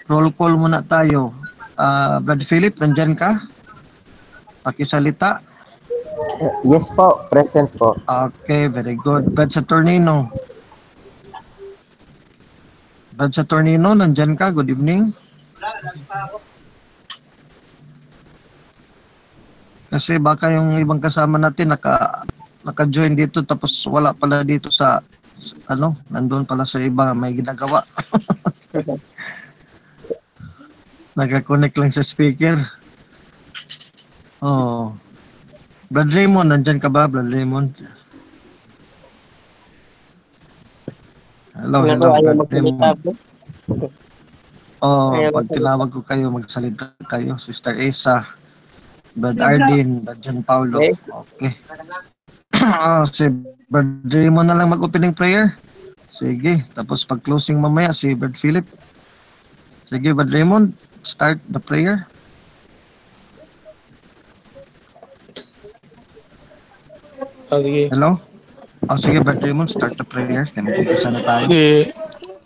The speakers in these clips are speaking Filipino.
roll call muna tayo. Brad Philip, nandyan ka? Pakisalita. Yes po, present po. Okay, very good. Brad Saturnino. Brad Saturnino, nandyan ka? Good evening. Kasi baka yung ibang kasama natin naka-join dito tapos wala pala dito sa nandun pala sa iba may ginagawa. Naka-connect lang sa speaker. Oh. Brad Raymond, nandyan ka ba, Brad Raymond? Hello, Brad Raymond. Pag tinawag ko kayo, magsalita kayo. Sister Asa, Brad Ardin, Brad John Paulo. Okay. Si Brad Raymond na lang mag-opening prayer. Sige, tapos pag closing mamaya si Brad Philip. Sige, Brad Raymond, start the prayer. Sige. Hello? Sige, Brad Raymond, start the prayer. Mag-umpisa na tayo. Okay.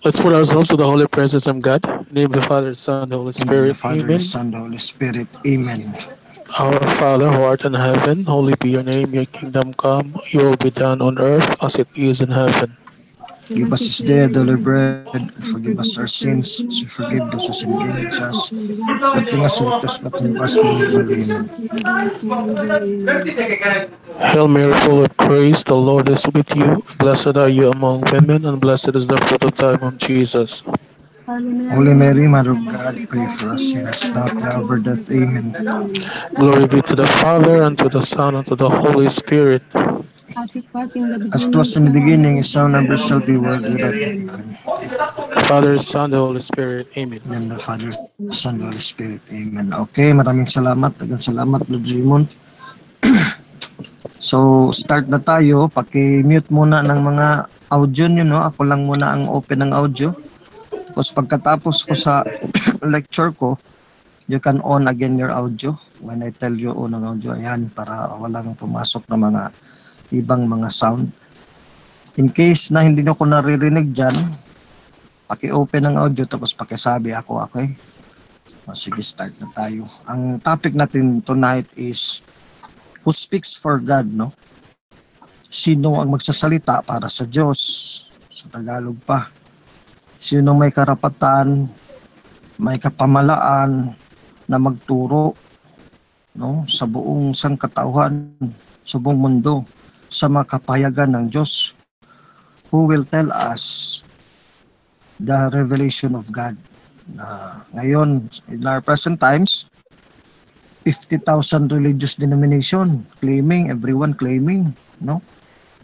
Let's put ourselves to the holy presence of God. In the name of the Father, Son, the Holy Spirit. The Father, Amen. the Son, the Holy Spirit. Amen. Our Father, who art in heaven, holy be your name. Your kingdom come. Your will be done on earth as it is in heaven. Give us this day our daily bread, and forgive us our sins, as we forgive those who sin against us. Not bring us into temptation, but deliver us from evil. Amen. Hail Mary, full of grace, the Lord is with you. Blessed are you among women, and blessed is the fruit of thy womb, Jesus. Holy Mary, Mother of God, pray for us sinners, now and at the hour of death. Amen. Glory be to the Father, and to the Son, and to the Holy Spirit. As it was in the beginning, is now, never shall be, world without end. Amen. Father, Son, the Holy Spirit. Amen. And the Father, Son, the Holy Spirit. Amen. Okay, maraming salamat. Tagang salamat, Lord Raymond. So, start na tayo. Paki-mute muna ng mga audio nyo, no? Ako lang muna ang open ng audio. Tapos pagkatapos ko sa lecture ko, you can on again your audio. When I tell you on ang audio, ayan, para walang pumasok na mga ibang mga sound. In case na hindi nyo ko naririnig dyan, paki-open ang audio tapos pakisabi ako, okay? Sige, start na tayo. Ang topic natin tonight is who speaks for God, no? Sino ang magsasalita para sa Diyos? Sa Tagalog pa. Sino may karapatan, may kapamalaan na magturo, no? Sa buong sangkatauhan, sa buong mundo, sa makapayagan ng Diyos, who will tell us the revelation of God. Ngayon, in our present times, 50,000 religious denomination claiming, everyone claiming, no?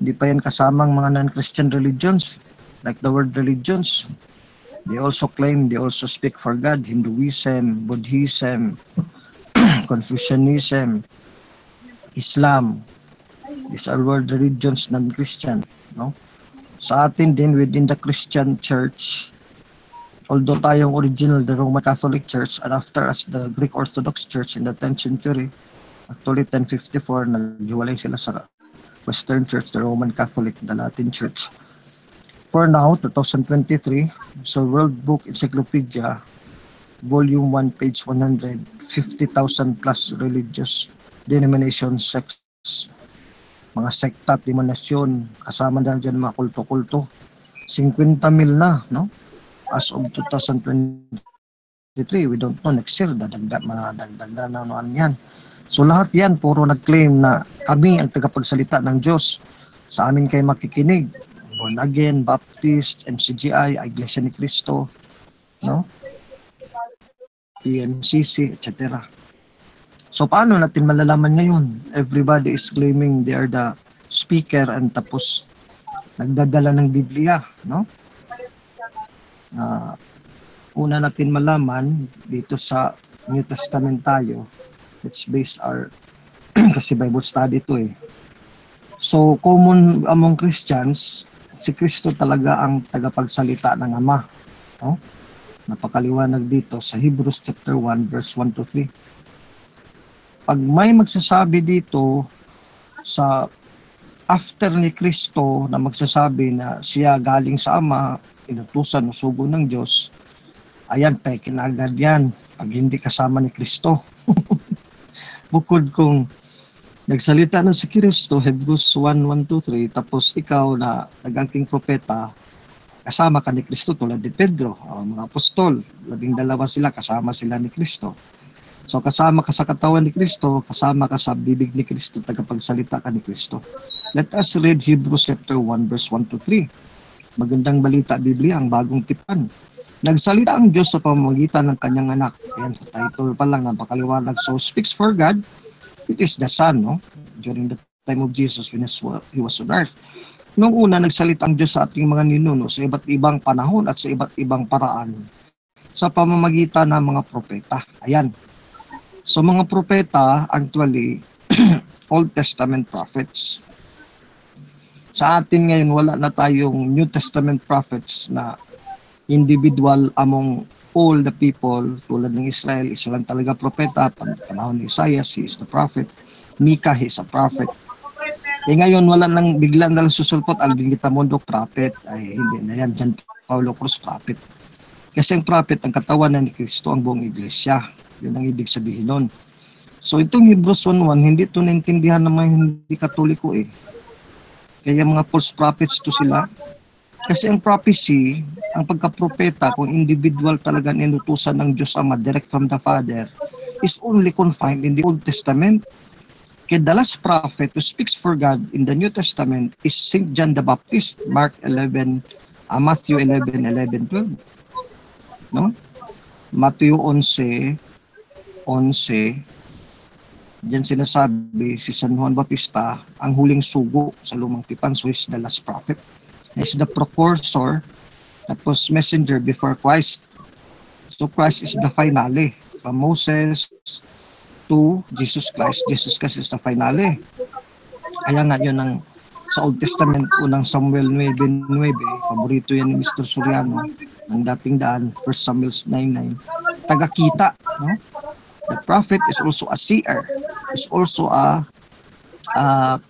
Hindi pa yan kasamang mga non-Christian religions, like the word religions. They also claim, they also speak for God. Hinduism, Buddhism, Confucianism, Islam. These are world religions, non-Christian, no? Sa atin din, within the Christian church, although tayong original, the Roman Catholic Church, and after as the Greek Orthodox Church in the 10th century, actually 1054, naghiwalay sila sa Western Church, the Roman Catholic, the Latin Church. For now, 2023, so World Book Encyclopedia, Volume 1, page 100, 50,000 plus religious denominations, sects, mga sekta at denominasyon, kasama na dyan mga kulto-kulto. 50 mil na, no? As of 2023, we don't know, next year, dadagdag na ano yan. So lahat yan, puro nag-claim na kami ang tagapagsalita ng Diyos. Sa amin kayo makikinig. Born Again, Baptist, MCGI, Iglesia ni Cristo, no? PMCC, etc. So paano natin malalaman ngayon? Everybody is claiming they are the speaker and tapos nagdadala ng Biblia, no? Una natin malaman dito sa New Testament tayo. Let's base our kasi Bible study to eh. So common among Christians, si Kristo talaga ang tagapagsalita ng Ama, no? Napakaliwanag dito sa Hebrews chapter 1 verse 1 to 3. Pag may magsasabi dito sa after ni Kristo na magsasabi na siya galing sa Ama, inutusan o sugo ng Diyos, Ayan, peke na agad yan pag hindi kasama ni Kristo. Bukod kung nagsalita na si Kristo, Hebrews 1:1-3, tapos ikaw na nag-angking propeta, kasama ka ni Kristo tulad ni Pedro, mga apostol, 12 sila, kasama sila ni Kristo. So kasama ka sa katawan ni Kristo, kasama ka sa bibig ni Kristo, tagapagsalita ka ni Kristo. Let us read Hebrews chapter 1 verse 1-3. Magandang balita Biblia, ang bagong tipan. Nagsalita ang Diyos sa pamamagitan ng kanyang anak. Ayan, sa title pa lang, napakaliwanag. So speaks for God, it is the Son, no? During the time of Jesus when he was on earth. Noong una, nagsalita ang Diyos sa ating mga ninuno sa iba't ibang panahon at sa iba't ibang paraan sa pamamagitan ng mga propeta. Ayan. So mga propeta, actually, Old Testament prophets. Sa atin ngayon, wala na tayong New Testament prophets na individual among all the people. Tulad ng Israel, isa lang talaga propeta. Panahon ni Isaiah, he is the prophet. Micah, he is a prophet. Ngayon, wala nang biglang nalang susulpot, Alvin Gitamondo, prophet. Ay, hindi na yan. Jan Paulo Cruz, prophet. Kasi ang prophet, ang katawan na ni Kristo, ang buong iglesia. Yun ang ibig sabihin nun. So, itong Hebrews 1:1, hindi ito naintindihan ng mga hindi katoliko eh. Kaya mga false prophets to sila. Kasi ang prophecy, ang pagkapropeta, kung individual talaga inutusan ng Diyos Ama direct from the Father, is only confined in the Old Testament. Kaya the last prophet who speaks for God in the New Testament is St. John the Baptist, Matthew 11:11-12. No? Matthew 11:11, diyan sinasabi si San Juan Bautista, ang huling sugo sa lumang tipan, so is the last prophet. Is the precursor, tapos messenger before Christ. So Christ is the finale. From Moses to Jesus Christ. Jesus Christ is the finale. Kaya nga yun ang sa Old Testament, unang Samuel 9:9, paborito yan ni Mr. Soriano, ng dating daan, 1 Samuel 9:9. Tagakita, no? The prophet is also a seer, is also a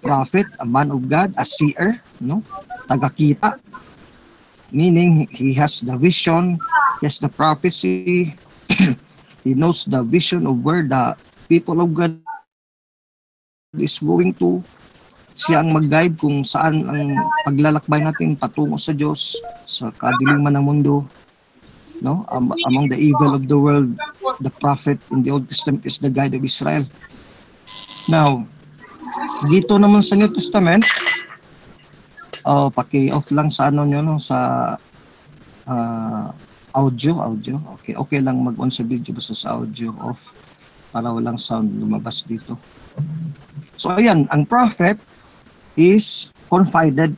prophet, a man of God, a seer, no? Tagakita, meaning he has the vision, he has the prophecy, he knows the vision of where the people of God is going to. Siya ang mag-guide kung saan ang paglalakbay natin patungo sa Diyos, sa kadiliman ng mundo, no? Among the evil of the world, the prophet in the Old Testament is the guide of Israel. Now, dito naman sa New Testament, paki-off lang sa ano nyo, no? Sa audio. Okay lang mag-on sa video, basta sa audio off para walang sound lumabas dito. So ayan, ang prophet is confided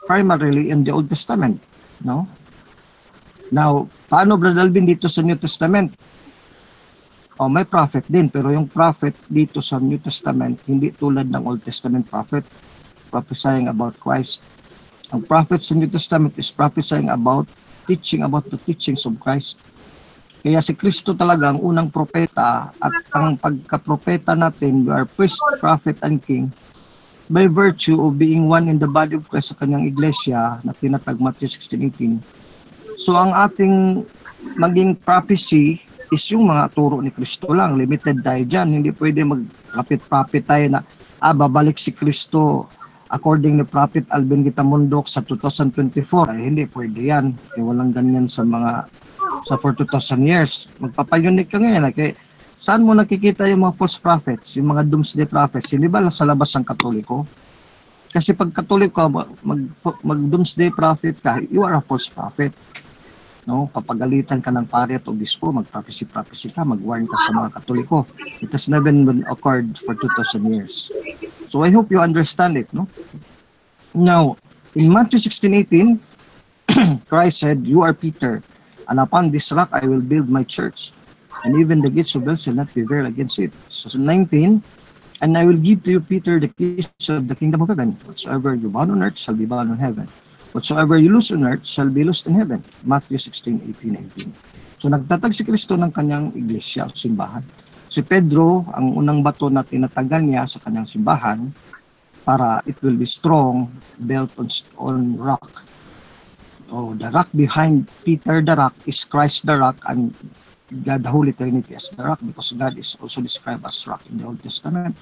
primarily in the Old Testament, no? Now, paano Brother Alvin dito sa New Testament? May prophet din, pero yung prophet dito sa New Testament hindi tulad ng Old Testament prophet prophesying about Christ. Ang prophet sa New Testament is prophesying about teaching about the teachings of Christ. Kaya si Kristo talaga ang unang propeta, at ang pagka-propeta natin, we are priest, prophet, and king by virtue of being one in the body of Christ sa kanyang iglesia na tinatag Matthew 16:18. So ang ating maging prophecy is yung mga turo ni Kristo lang. Limited tayo dyan. Hindi pwede mag-prophet tayo na babalik si Kristo according ni Prophet Alvin Gitamundok sa 2024. Hindi pwede yan. Walang ganyan sa for 2,000 years. Magpapayunik ka ngayon. Kaya saan mo nakikita yung mga false prophets, yung mga doomsday prophets? Hindi ba sa labas ng Katoliko? Kasi pag Katoliko, mag-doomsday prophet ka, you are a false prophet. No, papagalitan ka ng pari at obispo, mag-prophecy ka, mag-warn ka sa mga Katoliko. It has never been occurred for 2,000 years. So I hope you understand it, no? Now, in Matthew 16:18, Christ said, "You are Peter, and upon this rock I will build my church, and even the gates of hell shall not prevail against it." So 19, "And I will give to you, Peter, the keys of the kingdom of heaven. Whatsoever you bound on earth shall be bound on heaven. Whatsoever you loose on earth shall be loosed in heaven." Matthew 16:18-19. So nagtatag si Kristo ng kanyang iglesia o simbahan. Si Pedro, ang unang bato na tinatagan niya sa kanyang simbahan para it will be strong, built on rock. Oh, the rock behind Peter the rock is Christ the rock, and God, the Holy Trinity as the rock, because God is also described as rock in the Old Testament.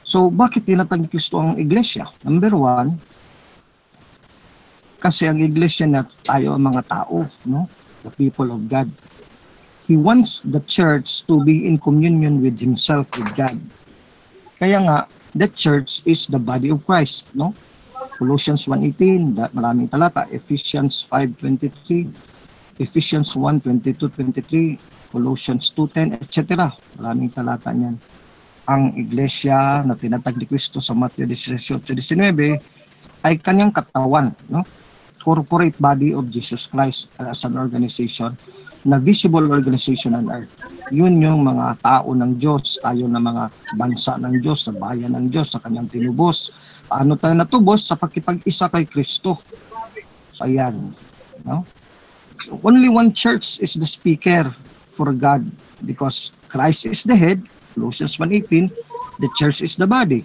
So, bakit tinatag ni Kristo ang iglesia? Number one, kasi ang iglesia na tayo ang mga tao, no? The people of God. He wants the church to be in communion with himself, with God. Kaya nga, the church is the body of Christ, no? Colossians 1:18, maraming talata, Ephesians 5:23, Ephesians 1:22-23, Colossians 2:10, etc. Maraming talata niyan. Ang iglesia na tinatag ni Kristo sa Mateo 18:19 ay kanyang katawan, no? Corporate body of Jesus Christ as an organization, na visible organization on earth. Yun yung mga tao ng Diyos, tayo na mga bansa ng Diyos, sa bayan ng Diyos, sa kanyang tinubos. Paano tayo natubos? Sa pakipag-isa kay Kristo. So, ayan. No? So, only one church is the speaker for God, because Christ is the head, Colossians 1:18, the church is the body.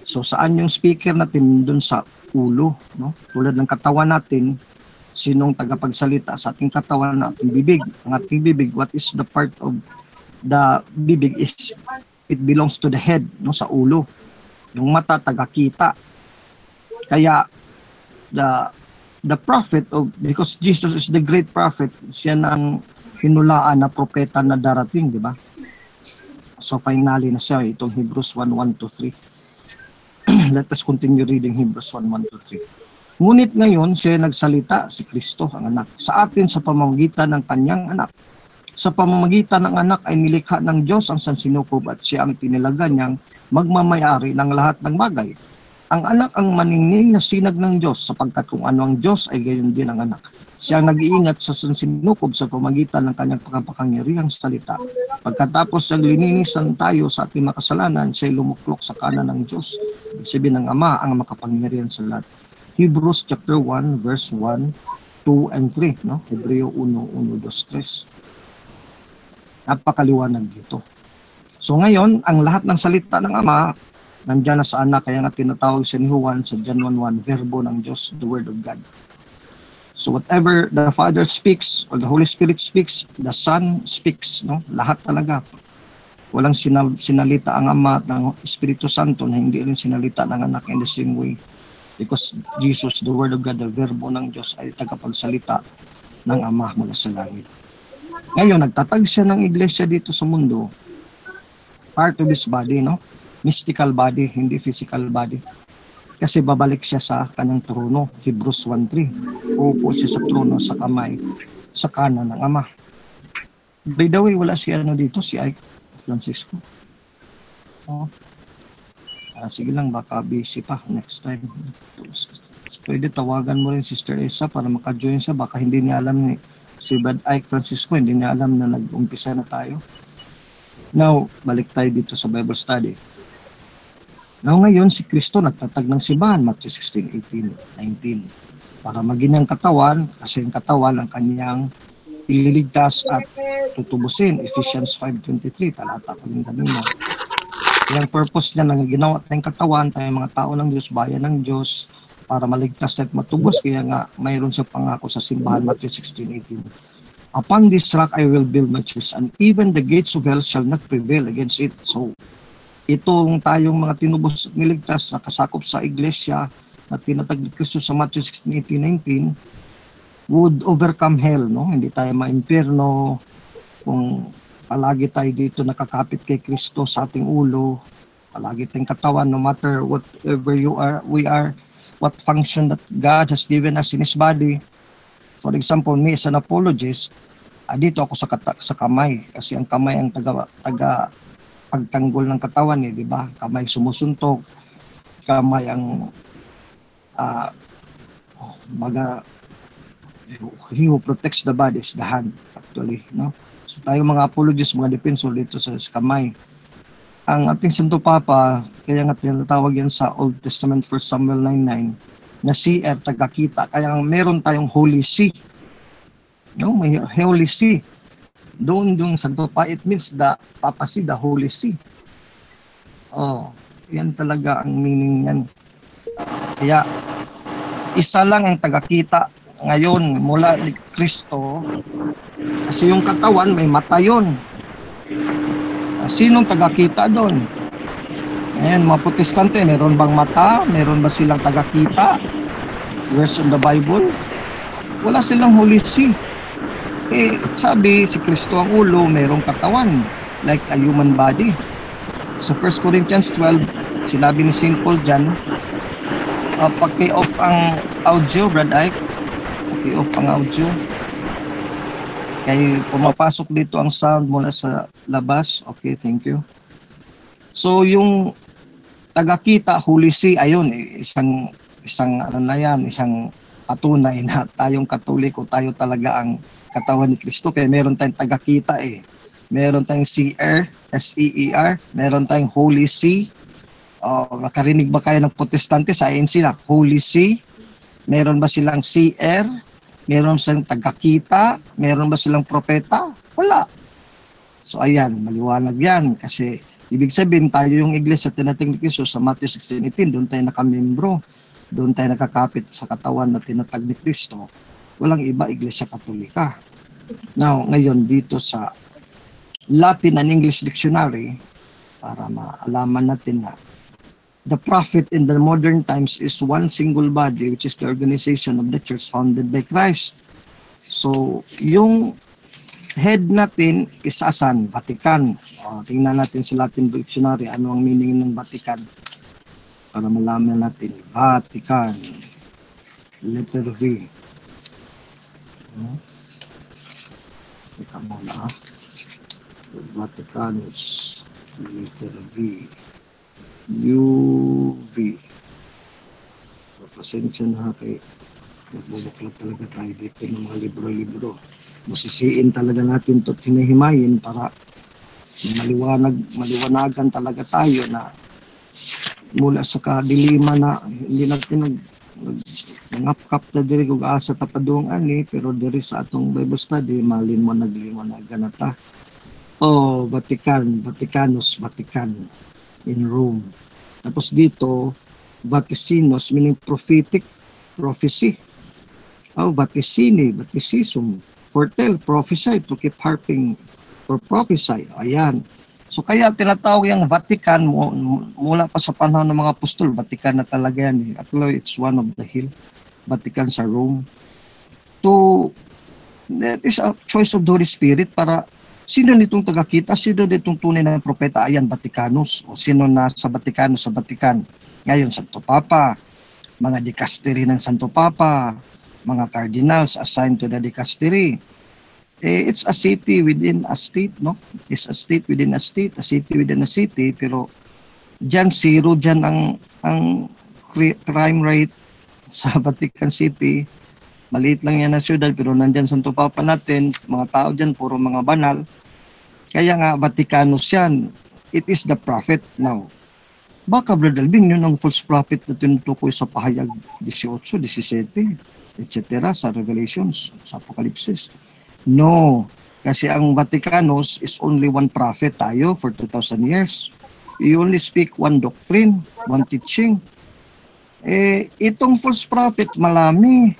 So saan yung speaker natin? Dun sa ulo, no? Tulad ng katawan natin, sinong tagapagsalita sa ating katawan na ating bibig? Ang ating bibig, what is the part of the bibig is it belongs to the head, no, sa ulo. Yung mata tagakita. Kaya the prophet of, because Jesus is the great prophet, siya na ang hinulaan na propeta na darating, di ba? So finally na siya, itong Hebrews 1:1-3. Let us continue reading Hebrews 1:1-3. Ngunit ngayon siya nagsalita, si Kristo ang anak, sa atin sa pamamagitan ng kanyang anak. Sa pamamagitan ng anak ay nilikha ng Diyos ang sansinukob at siya ang tinilaga niyang magmamayari ng lahat ng bagay. Ang anak ang maningning na sinag ng Diyos, sapagkat kung ano ang Diyos ay gayon din ang anak. Siya ang nag-iingat sa sansinukob sa pamamagitan ng kanyang pagkapangyarihang salita. Pagkatapos siyang lininisan tayo sa ating makasalanan, siya ay lumuklok sa kanan ng Diyos. Ibig sabihin ng Ama ang makapangyarihan sa lahat. Hebrews chapter 1 verse 1, 2 and 3, no? Hebreo 1:1, 2, 3. Napakaliwanag dito. So ngayon, ang lahat ng salita ng Ama nandiyan na sa anak, kaya nga tinatawag si Juan sa John 1:1, verbo ng Diyos, the Word of God. So whatever the Father speaks or the Holy Spirit speaks, the Son speaks, no? Lahat talaga. Walang sinalita ang Ama ng Espiritu Santo na hindi rin sinalita ng anak in the same way. Because Jesus, the Word of God, the verbo ng Diyos, ay tagapagsalita ng Ama mula sa langit. Ngayon, nagtatag siya ng iglesia dito sa mundo, part of His body, no? Mystical body, hindi physical body. Kasi babalik siya sa kanyang trono, Hebrews 1:3. Uupo siya sa trono sa kamay, sa kanan ng Ama. By the way, wala si dito, si Ike Francisco. Oh. Sige lang, baka busy pa next time. Pwede tawagan mo rin Sister Esa para maka-join siya. Baka hindi niya alam si Brad Ike Francisco, hindi niya alam na nag-umpisa na tayo. Now, balik tayo dito sa Bible study. Now ngayon, si Kristo nagtatag ng simbahan, Matthew 16:18-19. Para maging ang katawan, kasi ang katawan ang kanyang ililigtas at tutubusin. Ephesians 5:23, talata ko rin kanina. Yung purpose niya na ginawa tayong katawan, tayong mga tao ng Diyos, bayan ng Diyos, para maligtas at matubos. Kaya nga, mayroon siya pangako sa simbahan, Matthew 16:18. Upon this rock I will build my church, and even the gates of hell shall not prevail against it. So, itong tayong mga tinubos at niligtas na kasakop sa iglesia na tinatag ni Kristo sa Matthew 16:18-19 would overcome hell, no? Hindi tayo maimpyerno kung palagi tayo dito nakakapit kay Kristo sa ating ulo, palagi tayong katawan, no matter whatever we are, what function that God has given us in His body. For example, me as an apologist, dito ako sa kamay, kasi ang kamay ang taga pagtanggol ng katawan, di ba? Kamay sumusuntok, kamay ang he who protects the body is the hand, actually, no? So tayo mga apologists, mga defensor dito sa kamay. Ang ating Santo Papa, kaya nga tinatawag yan sa Old Testament 1 Samuel 9:9, na seer, tagakita. Kaya meron tayong Holy See. No? May Holy See. Doon yung Santo Papa, it means the Papa See, the Holy See. Oh, yan talaga ang meaning yan. Kaya, isa lang ang tagakita ngayon mula ni Kristo, kasi yung katawan may mata yun. Sinong tagakita doon? Ngayon, mga Protestante, meron bang mata? Meron ba silang tagakita? Where's in the Bible? Wala silang Holy See. Sabi, si Kristo ang ulo, merong katawan, like a human body. Sa 1 Corinthians 12, sinabi ni St. Paul dyan, paki-off ang audio, Brad Ike. Paki-off ang audio. Kaya pumapasok dito ang sound mula sa labas. Okay, thank you. So, yung tagakita, Holy See, ayun, isang ano na yan, isang patunay na tayong Katoliko, tayo talaga ang katawan ni Kristo. Kaya meron tayong tagakita Meron tayong seer, S-E-E-R. Meron tayong Holy See. Nakarinig ba kayo ng Protestante sa ANC na Holy See? Meron ba silang seer? Meron silang tagakita? Meron ba silang propeta? Wala. So ayan, maliwanag yan. Kasi ibig sabihin tayo yung iglesia tinating ni Kristo sa Matthew 16:18, doon tayo nakamembro. Doon tayo nakakapit sa katawan na tinatag ni Kristo. Walang iba, Iglesia Katolika. Now, ngayon dito sa Latin and English Dictionary, para maalaman natin na the prophet in the modern times is one single body, which is the organization of the church founded by Christ. So, yung head natin is asan? Vatican. Tingnan natin sa Latin Dictionary, ano ang meaning ng Vatican. Para malaman natin. Vatican. Letter V. Teka muna. Vaticanus. Letter V. UV. Pasensya na kay nagbubuklat talaga tayo dito ng mga libro-libro. Musisiin talaga natin ito, hinihimayin para maliwanagan talaga tayo na mula sa kadilima na hindi natin nangapkap na diri kung asa tapadung pero diri sa atong Bible study malin mo nagliwanagan na ta. Vatican, Vaticanus, Vatican in Rome. Tapos dito, Vaticinos meaning prophetic, prophecy. Vaticini, Vaticism, foretell, prophesy, to keep harping or prophesy. Ayan. So kaya tinatawag yung Vatican mula pa sa panahon ng mga apostol, Vatican na talaga yan. Actually, it's one of the hill, Vatican sa Rome. That is a choice of the Holy Spirit para sino nitong tagakita, sino nitong tunay na propeta, ayan, Vaticanus. O sino na sa Vaticanus, sa Vatican. Ngayon, Santo Papa, mga dicastery ng Santo Papa, mga cardinals assigned to the dicastery. It's a city within a state, no? It's a state within a state, a city within a city, pero dyan, zero dyan ang crime rate sa Vatican City. Maliit lang yan na syudad, pero nandyan Santo Papa natin, mga tao dyan, puro mga banal. Kaya nga, Vaticanus yan. It is the prophet now. Baka, Brother Alvin, yun ang false prophet na tinutukoy sa pahayag 18, 17, etc. sa Revelations, sa Apocalypse. No, kasi ang Vaticanus is only one prophet tayo for 2,000 years. You only speak one doctrine, one teaching. Itong false prophet, malami.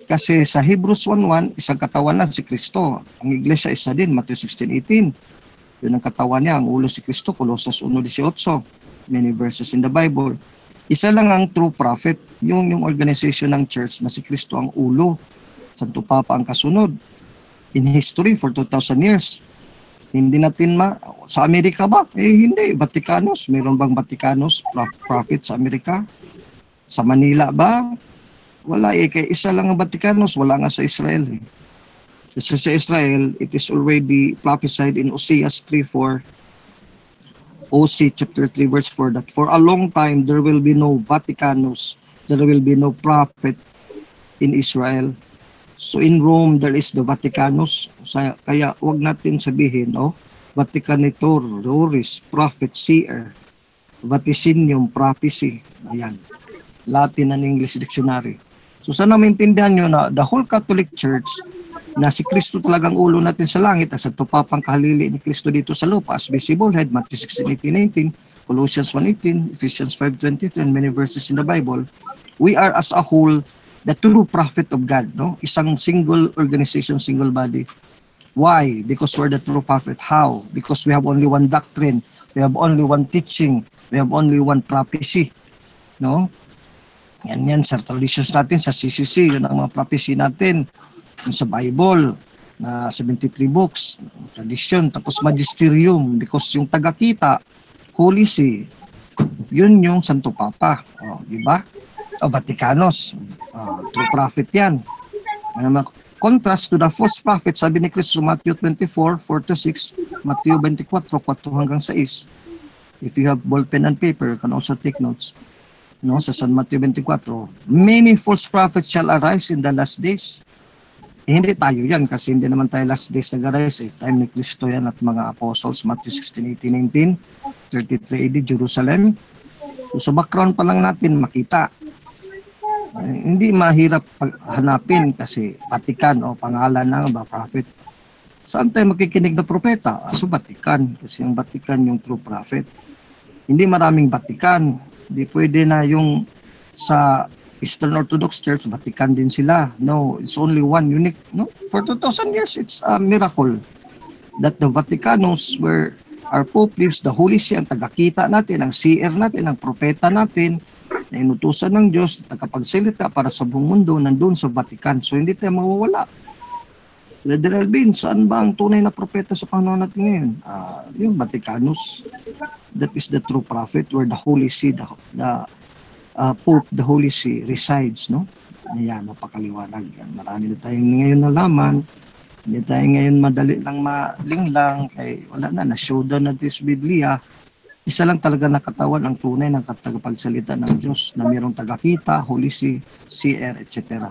Kasi sa Hebrews 1:1, isang katawan na si Kristo. Ang iglesia isa din, Matthew 16:18. Yun ang katawan niya, ang ulo si Kristo, Colossus 1:18. Many verses in the Bible. Isa lang ang true prophet, yung organization ng church na si Kristo ang ulo. Santo Papa ang kasunod. In history for 2,000 years. Hindi natin sa Amerika ba? Hindi. Vaticanus. Meron bang Vaticanus prophet sa Amerika? Sa Manila ba? Wala kaya isa lang ang Vaticanus, wala nga sa Israel. Kasi sa Israel, it is already prophesied in Oseas 3:4. OC chapter 3 verse 4 that for a long time there will be no Vaticanus, there will be no prophet in Israel. So in Rome, there is the Vaticanus. Kaya wag natin sabihin, Vaticanitor, Roris, prophet, seer, Vaticinium, prophecy. Ayan. Latin and English Dictionary. So sana maintindihan nyo na the whole Catholic Church na si Kristo talagang ulo natin sa langit at sa tupapang kahalili ni Kristo dito sa lupa as visible head, Matthew 16:18, Colossians 1:18, Ephesians 5:23, and many verses in the Bible. We are as a whole the true prophet of God, no? Isang single organization, single body. Why? Because we're the true prophet. How? Because we have only one doctrine, we have only one teaching, we have only one prophecy, no? Yan sa traditions natin, sa CCC, yun ang mga prophecy natin. Yung sa Bible, na 73 books, tradition, tapos magisterium, because yung tagakita, Holy See, yun yung Santo Papa. O, di ba? O, Vaticanos, true prophet yan. Contrast to the false prophet, sabi ni Cristo, Matthew 24, 4-6, Matthew 24, 4-6. If you have ballpen and paper, you can also take notes. No, sa San Matthew 24, many false prophets shall arise in the last days. Hindi tayo yan kasi hindi naman tayo last days nag-arise. Time ni Cristo yan at mga apostles, Matthew 16, 18, 19, 33 AD, Jerusalem. So background pa lang natin makita. Hindi mahirap hanapin kasi Vatican o pangalan ng prophet. Saan tayo makikinig na propeta? So Vatican, kasi yung Vatican yung true prophet. Hindi maraming Vatican. Hindi pwede na yung sa Eastern Orthodox Church, Vatican din sila. No, it's only one unique. No? For 2,000 years, it's a miracle that the Vaticanos were our Pope lives, the Holy See, ang tagakita natin, ang seer natin, ang propeta natin, na inutusan ng Diyos, tagapagsalita para sa buong mundo, nandun sa Vatican. So hindi tayo mawawala. Brother Alvin, saan ba ang tunay na propeta sa panahon natin ngayon? Yung Vaticanos. That is the true prophet where the Holy See, the Pope, the Holy See resides, no? Ayan, napakaliwanag yan. Marami na tayong ngayon nalaman. Hindi tayo ngayon madali lang malinglang. Kaya wala na, na-show down natin sa Biblia. Isa lang talaga nakatawan ang tunay ng tagapagsalita ng Diyos na mayroong tagakita, Holy See, seer, etc.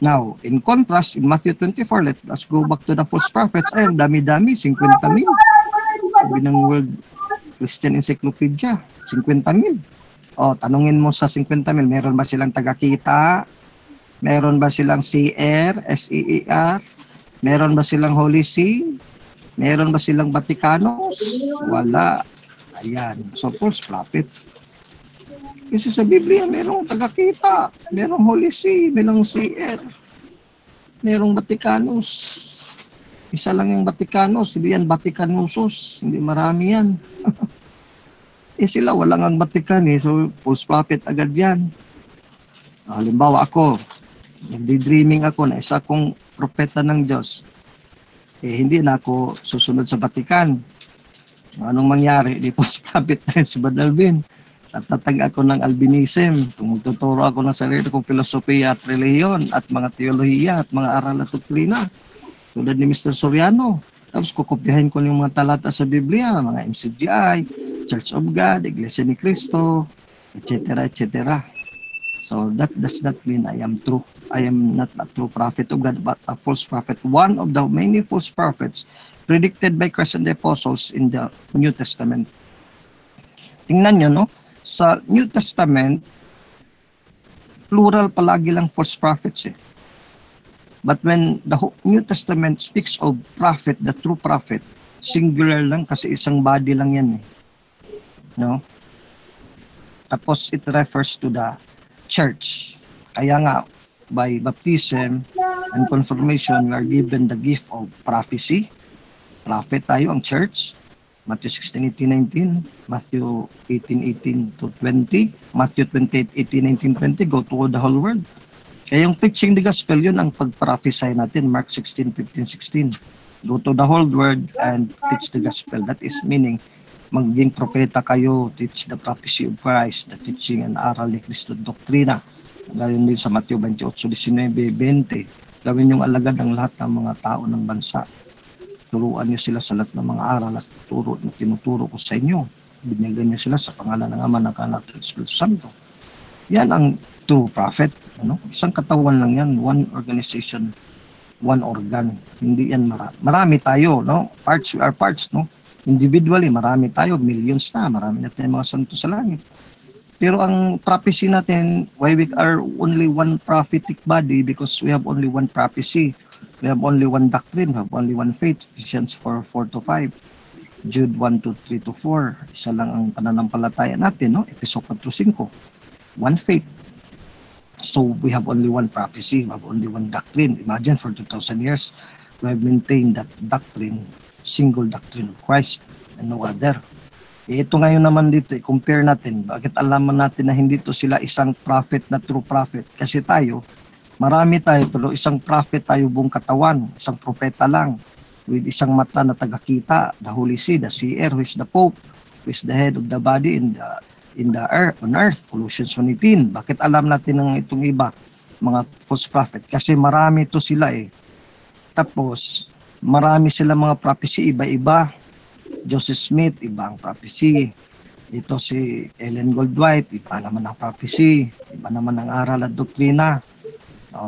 Now, in contrast, in Matthew 24, let us go back to the false prophets. Ay, ang dami-dami, 50,000. Sabi ng World Christian Encyclopedia, 50,000. O, tanungin mo sa 50,000, meron ba silang tagakita? Meron ba silang seer, S-E-E-R? Meron ba silang Holy See? Meron ba silang Vaticanos? Wala. Ayan. So, false prophet. Kasi sa Biblia, merong tagakita, merong Holy See, merong seer, merong Vaticanos. Isa lang yung Vaticanos, hindi yan Vaticanusos, hindi marami yan. Sila walang ang Vatican so false prophet agad yan. Halimbawa ako, nagdi-dreaming ako na isa kong propeta ng Diyos. Hindi na ako susunod sa Vatican. Anong mangyari? Di false prophet na si Brother Alvin. Tatatag ako ng Albinism. Tumututuro ako ng sarili kong filosofiya at reliyon at mga teolohiya at mga aral at doktrina. Tulad ni Mr. Soriano. Tapos kukopyahin ko yung mga talata sa Biblia, mga MCGI, Church of God, Iglesia ni Cristo, etc. etc. So that does not mean I am true. I am not a true prophet of God, but a false prophet. One of the many false prophets predicted by Christ and the apostles in the New Testament. Tingnan nyo, no? Sa New Testament, plural palagi lang false prophets eh. But when the New Testament speaks of prophet, the true prophet, singular lang kasi isang body lang yan eh. No? Tapos it refers to the church. Kaya nga, by baptism and confirmation, we are given the gift of prophecy. Prophet tayo, ang church. Matthew 16:18-19, Matthew 18:18-20, Matthew 28:18-19-20, go to the whole world. Kaya yung preaching the gospel, yun ang pag-prophesy natin, Mark 16:15-16. Go to the whole world and preach the gospel. That is meaning, maging propeta kayo, teach the prophecy of Christ, the teaching and aral ni Cristo doktrina. Gawin din sa Matthew 28:19-20. Gawin yung alagad ng lahat ng mga tao ng bansa. Turuan niyo sila sa lahat ng mga aral at tinuturo ko sa inyo. Binigyan niyo sila sa pangalan ng Ama, ng Anak at Espiritu Santo. Yan ang true prophet. Ano? Isang katawan lang yan, one organization, one organ. Hindi yan marami tayo, no? Parts, we are parts, no? Individually, marami tayo, millions na, marami na tayong mga santo sa langit. Pero ang prophecy natin, why we are only one prophetic body, because we have only one prophecy. We have only one doctrine, we have only one faith. Ephesians 4:4-5, Jude 1:2-3-4. Isa lang ang pananampalataya natin, no? Episode 4:5. One faith. So we have only one prophecy, we have only one doctrine. Imagine for 2,000 years, we have maintained that doctrine, single doctrine of Christ and no other. Ito ngayon naman dito, i-compare natin. Bakit alaman natin na hindi to sila isang prophet na true prophet? Kasi tayo, marami tayo, pero isang prophet tayo buong katawan, isang propeta lang, with isang mata na tagakita, the Holy See, the seer, who is the Pope, who is the head of the body in the earth, on earth, Colossians 1:18. Bakit alam natin ng itong iba, mga false prophet? Kasi marami to sila eh. Tapos, marami sila mga prophecy, iba-iba. Joseph Smith, iba ang prophecy. Ito si Ellen Goldwhite, iba naman ang prophecy, iba naman ang aral at doktrina,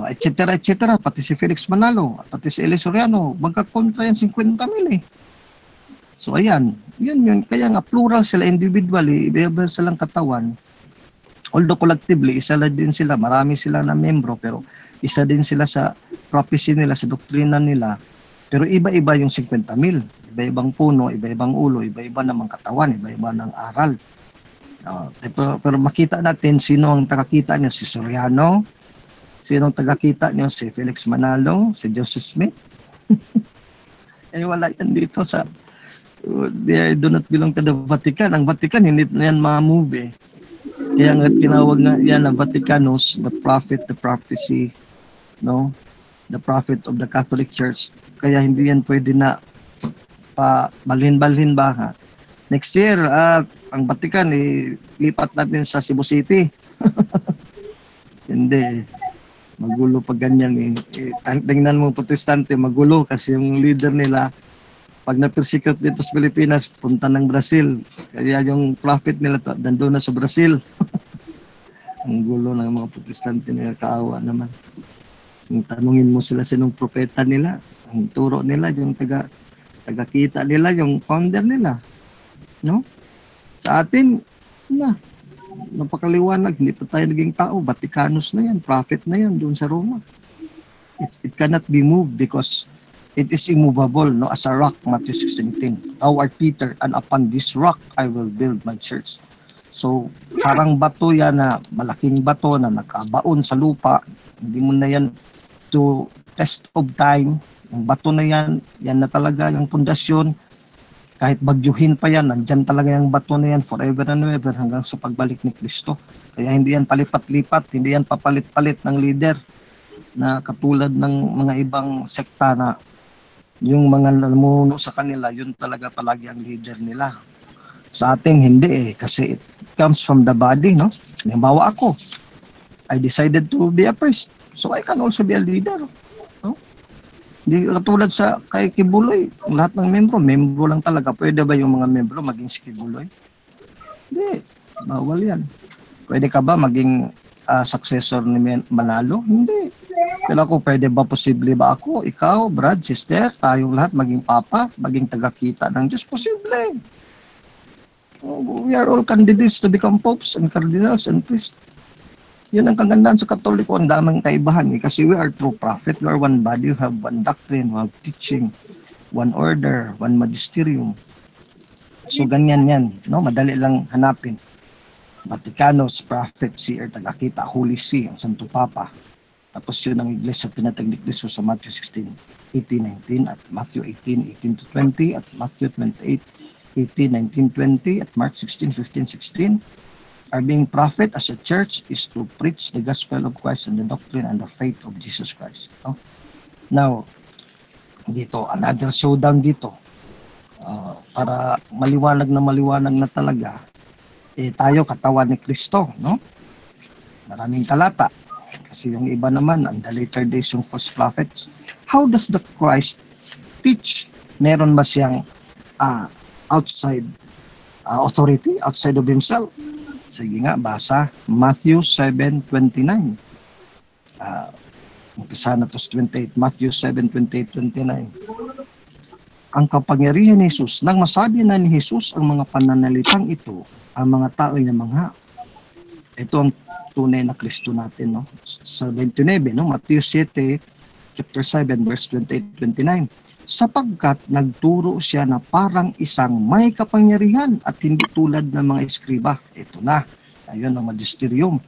etc. etc. Pati si Felix Manalo, pati si Eli Soriano, magkakontra yan 50,000 eh. So ayan, yun. Kaya nga plural sila individually, iba-iba silang katawan. Although collectively, isa lang din sila, marami sila na membro, pero isa din sila sa prophecy nila, sa doktrina nila. Pero iba-iba yung 50,000. Iba-ibang puno, iba-ibang ulo, iba-iba namang katawan, iba-iba ng aral. Pero makita natin sino ang tagakita niyo, si Soriano, sino ang tagakita niyo, si Felix Manalo, si Joseph Smith. Eh wala yan dito sa, they do not belong to the Vatican. Ang Vatican, hindi na yan ma-move eh. Kaya nga tinawag nga yan ang Vaticanos, the prophet, the prophecy, no? The prophet of the Catholic Church. Kaya hindi yan pwede na balhin-balhin ba ha? Next year, ang Vatican, lipat natin sa Cebu City. Hindi. Magulo pag ganyan eh. Tingnan mo protestante, magulo kasi yung leader nila, pag na-persecute dito sa Pilipinas, punta ng Brazil. Kaya yung prophet nila, nandun na sa Brazil. Ang gulo ng mga protestante nila, kaawa naman. Kung tanungin mo sila sinong propeta nila, ang turo nila, yung tagakita nila, yung founder nila. No? Sa atin, napakaliwanag, hindi pa tayo naging tao, Vaticanos na yan, prophet na yan doon sa Roma. It cannot be moved because it is immovable, no? As a rock, Matthew 16:10. Thou art Peter, and upon this rock I will build my church. So, parang bato yan na, malaking bato na nakabaon sa lupa, hindi mo na yan to test of time. Yung bato na yan na talaga yung pundasyon. Kahit bagyuhin pa yan, nandyan talaga yung bato na yan forever and ever hanggang sa pagbalik ni Kristo. Kaya hindi yan palipat-lipat, hindi yan papalit-palit ng leader na katulad ng mga ibang sekta na yung mga namuno sa kanila, yun talaga palagi ang leader nila. Sa ating hindi eh, kasi it comes from the body, no? Halimbawa ako, I decided to be a priest. So I can also be a leader. No? Hindi katulad sa kay Kibuloy, lahat ng membro lang talaga. Pwede ba yung mga membro maging si Kibuloy? Hindi, bawal yan. Pwede ka ba maging successor ni Manalo? Hindi. Pero ako, pwede ba, posible ba ako, ikaw, Brad, sister, tayong lahat maging papa, maging tagakita ng Diyos? Posible. We are all candidates to become popes and cardinals and priests. Yun ang kagandahan sa Katoliko, ang damang kaibahan eh, kasi we are true prophet, we are one body, we have one doctrine, we have teaching, one order, one magisterium. So ganyan yan, no? Madali lang hanapin. Vaticanos, prophet, seer, tagakita, Holy See, ang Santo Papa. Tapos yun ang iglesia tinatag ni Cristo sa Matthew 16:18-19 at Matthew 18:18-20 at Matthew 28:18-19-20 at Mark 16:15-16. Our being prophet as a church is to preach the gospel of Christ and the doctrine and the faith of Jesus Christ. No? Now, dito, another showdown dito. Para maliwanag na talaga, tayo katawan ni Kristo, no? Maraming talata. Kasi yung iba naman, and the later days yung false prophets. How does the Christ teach? Meron ba siyang outside authority, outside of himself? Sige nga, basa Matthew 7:29. Umpisa na to 28, Matthew 7:28-29. Ang kapangyarihan ni Jesus, nang masabi na ni Jesus ang mga pananalitang ito, ang mga tao ay namangha. Ito ang tunay na Kristo natin, no? Sa 29, no? Matthew 7, chapter 7, verse 28-29. Sapagkat nagturo siya na parang isang may kapangyarihan at hindi tulad ng mga eskriba. Ito na, ayun ang magisterium.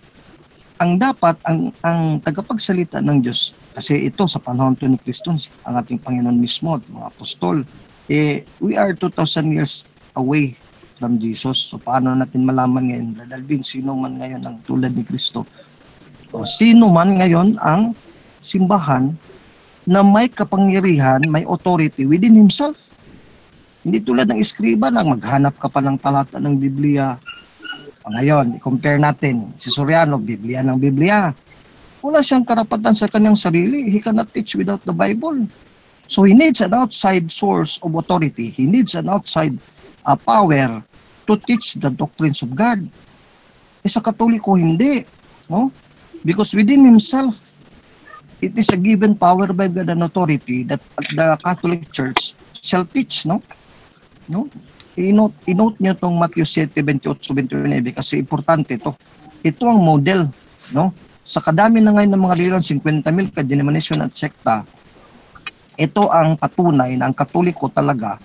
ang dapat, ang tagapagsalita ng Diyos, kasi ito sa panahon to ni Kristo, ang ating Panginoon mismo, at mga apostol, we are 2,000 years away from Jesus. So paano natin malaman ngayon, Brother Alvin, sino man ngayon ang tulad ni Kristo? O sino man ngayon ang simbahan na may kapangyarihan, may authority within himself? Hindi tulad ng eskriba na maghanap ka pa ng talata ng Biblia. Ngayon, i-compare natin, si Soriano, Biblia ng Biblia. Wala siyang karapatan sa kanyang sarili. He cannot teach without the Bible. So he needs an outside source of authority. He needs an outside power to teach the doctrines of God. Sa Katoliko, hindi. No? Because within himself, it is a given power by God and authority that the Catholic Church shall teach. No? I-note nyo itong Matthew 7:28-29 kasi importante ito. Ito ang model, no? Sa kadami na ngayon ng mga reliyon, 50,000 ka-denomination at sekta, ito ang patunay na ang Katoliko talaga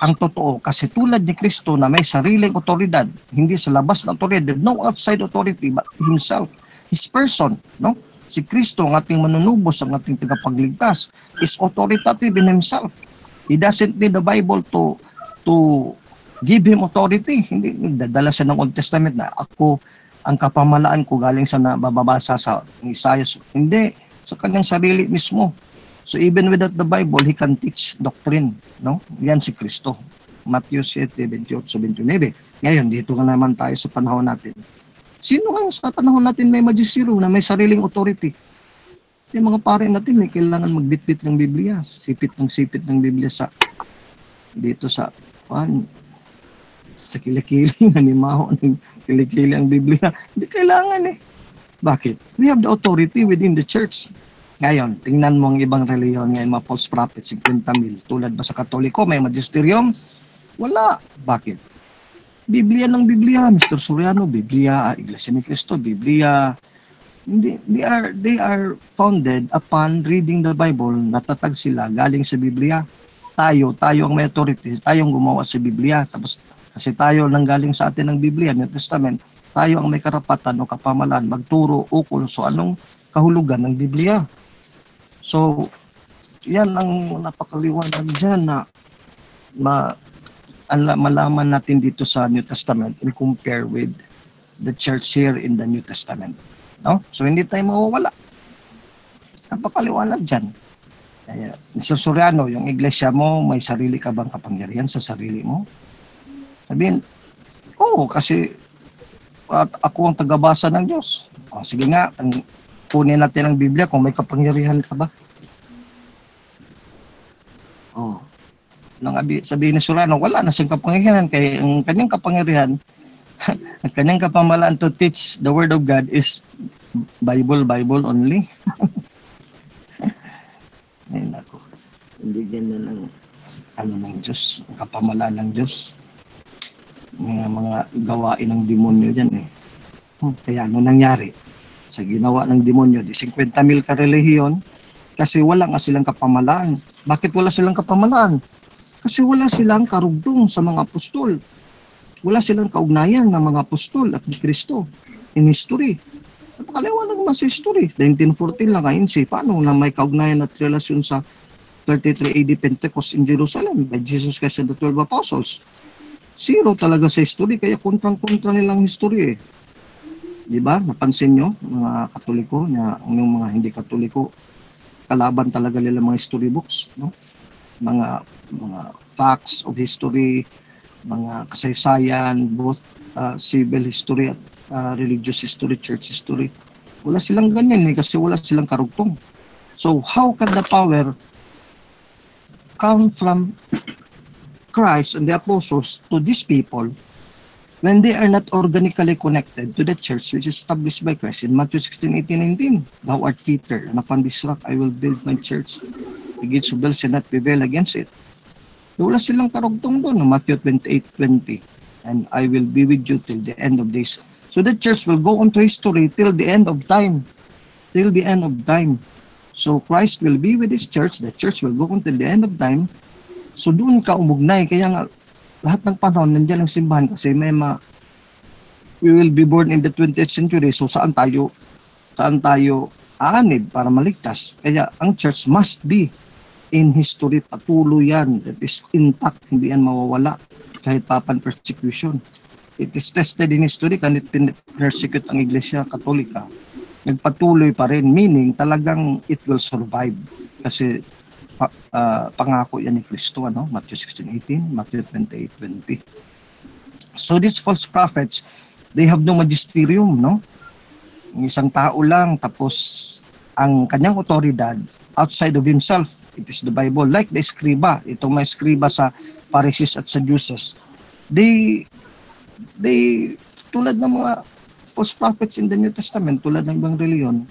ang totoo. Kasi tulad ni Kristo na may sariling otoridad, hindi sa labas ng otoridad, no outside authority but himself, his person, no? Si Kristo, ang ating manunubos, ang ating tagapagligtas, is authoritative in himself. He doesn't need the Bible to give him authority. Hindi dadala siya ng Old Testament na ako ang kapamalaan ko galing sa nababasa sa Isaiah. Hindi, sa kanyang sarili mismo. So even without the Bible, he can teach doctrine, no? Yan si Kristo. Matthew 7:28-29. Ngayon, dito nga naman tayo sa panahon natin. Sino ang sa panahon natin may magisiro na may sariling authority? Yung mga pare natin may kailangan magbitbit ng Biblia, sipit ng Biblia sa dito sa sa kilikili, animaho ng kilikili ang Biblia. Hindi kailangan eh. Bakit? We have the authority within the church. Ngayon, tingnan mo ang ibang reliyon ngayon, mga false prophets, 50,000. Tulad ba sa Katoliko, may magisterium? Wala. Bakit? Biblia ng Biblia, Mr. Soriano, Biblia, Iglesia ni Cristo, Biblia. Hindi, they are founded upon reading the Bible. Natatag sila galing sa Biblia. Tayo ang may authority, tayong gumawa sa Biblia. Tapos, kasi tayo nang galing sa atin ng Biblia, New Testament, tayo ang may karapatan o kapamalan, magturo ukol so anong kahulugan ng Biblia. So, yan ang napakaliwanag dyan na malaman natin dito sa New Testament and compare with the church here in the New Testament. No? So, hindi tayo mawawala. Napakaliwanag dyan. Mr. Soriano, yung iglesia mo, may sarili ka bang kapangyarihan sa sarili mo? Sabihin, oo, kasi ako ang tagabasa ng Diyos. Sige nga, kunin natin ang Biblia kung may kapangyarihan ka ba. Sabihin ni Soriano, wala na siyang kapangyarihan. Kaya ang kanyang kapangyarihan, ang kanyang kapamalaan to teach the Word of God is Bible only. Ay nako, hindi ganyan ng Diyos, ang kapamalaan ng Diyos. Mga gawain ng demonyo dyan eh. Kaya ano nangyari? Sa ginawa ng demonyo, di 50,000 ka-relihiyon, kasi wala nga silang kapamalaan. Bakit wala silang kapamalaan? Kasi wala silang karugtong sa mga apostol. Wala silang kaugnayan ng mga apostol at ni Kristo in history. Napakaliwanag naman sa history. 1914 lang ngayon paano na may kaugnayan at relasyon sa 33 AD Pentecost in Jerusalem by Jesus Christ and the 12 Apostles. Zero talaga sa history, kaya kontrang-kontra nilang history eh. Diba? Napansin nyo, mga Katoliko, yung mga hindi Katoliko, kalaban talaga nila mga history books, no? Mga facts of history, mga kasaysayan, both civil history at religious history, church history. Wala silang ganyan eh, kasi wala silang karugtong. So, how can the power come from Christ and the apostles to these people when they are not organically connected to the church which is established by Christ in Matthew 16:18-19? Thou art Peter, and upon this rock I will build my church. The gates of hell shall not prevail against it. Wala silang karugtong doon, Matthew 28:20. And I will be with you till the end of days. So the church will go on to history till the end of time. Till the end of time. So Christ will be with His church. The church will go on till the end of time. So doon ka umugnay. Kaya nga, lahat ng panahon, nandiyan ang simbahan kasi we will be born in the 20th century. So saan tayo saan tayo aanib para maligtas. Kaya ang church must be in history, patuloy yan. That is intact, hindi yan mawawala kahit papan persecution. It is tested in history, kahit persecute ang Iglesia Katolika, nagpatuloy pa rin, meaning talagang it will survive. Kasi pangako yan ni Kristo, ano? Matthew 16:18, Matthew 28:20. So these false prophets, they have no magisterium, no? Isang tao lang, tapos ang kanyang otoridad outside of himself, it is the Bible. Like the escriba, itong mga escriba sa Pharisees at Sadducees, they tulad ng mga false prophets in the New Testament, tulad ng ibang reliyon,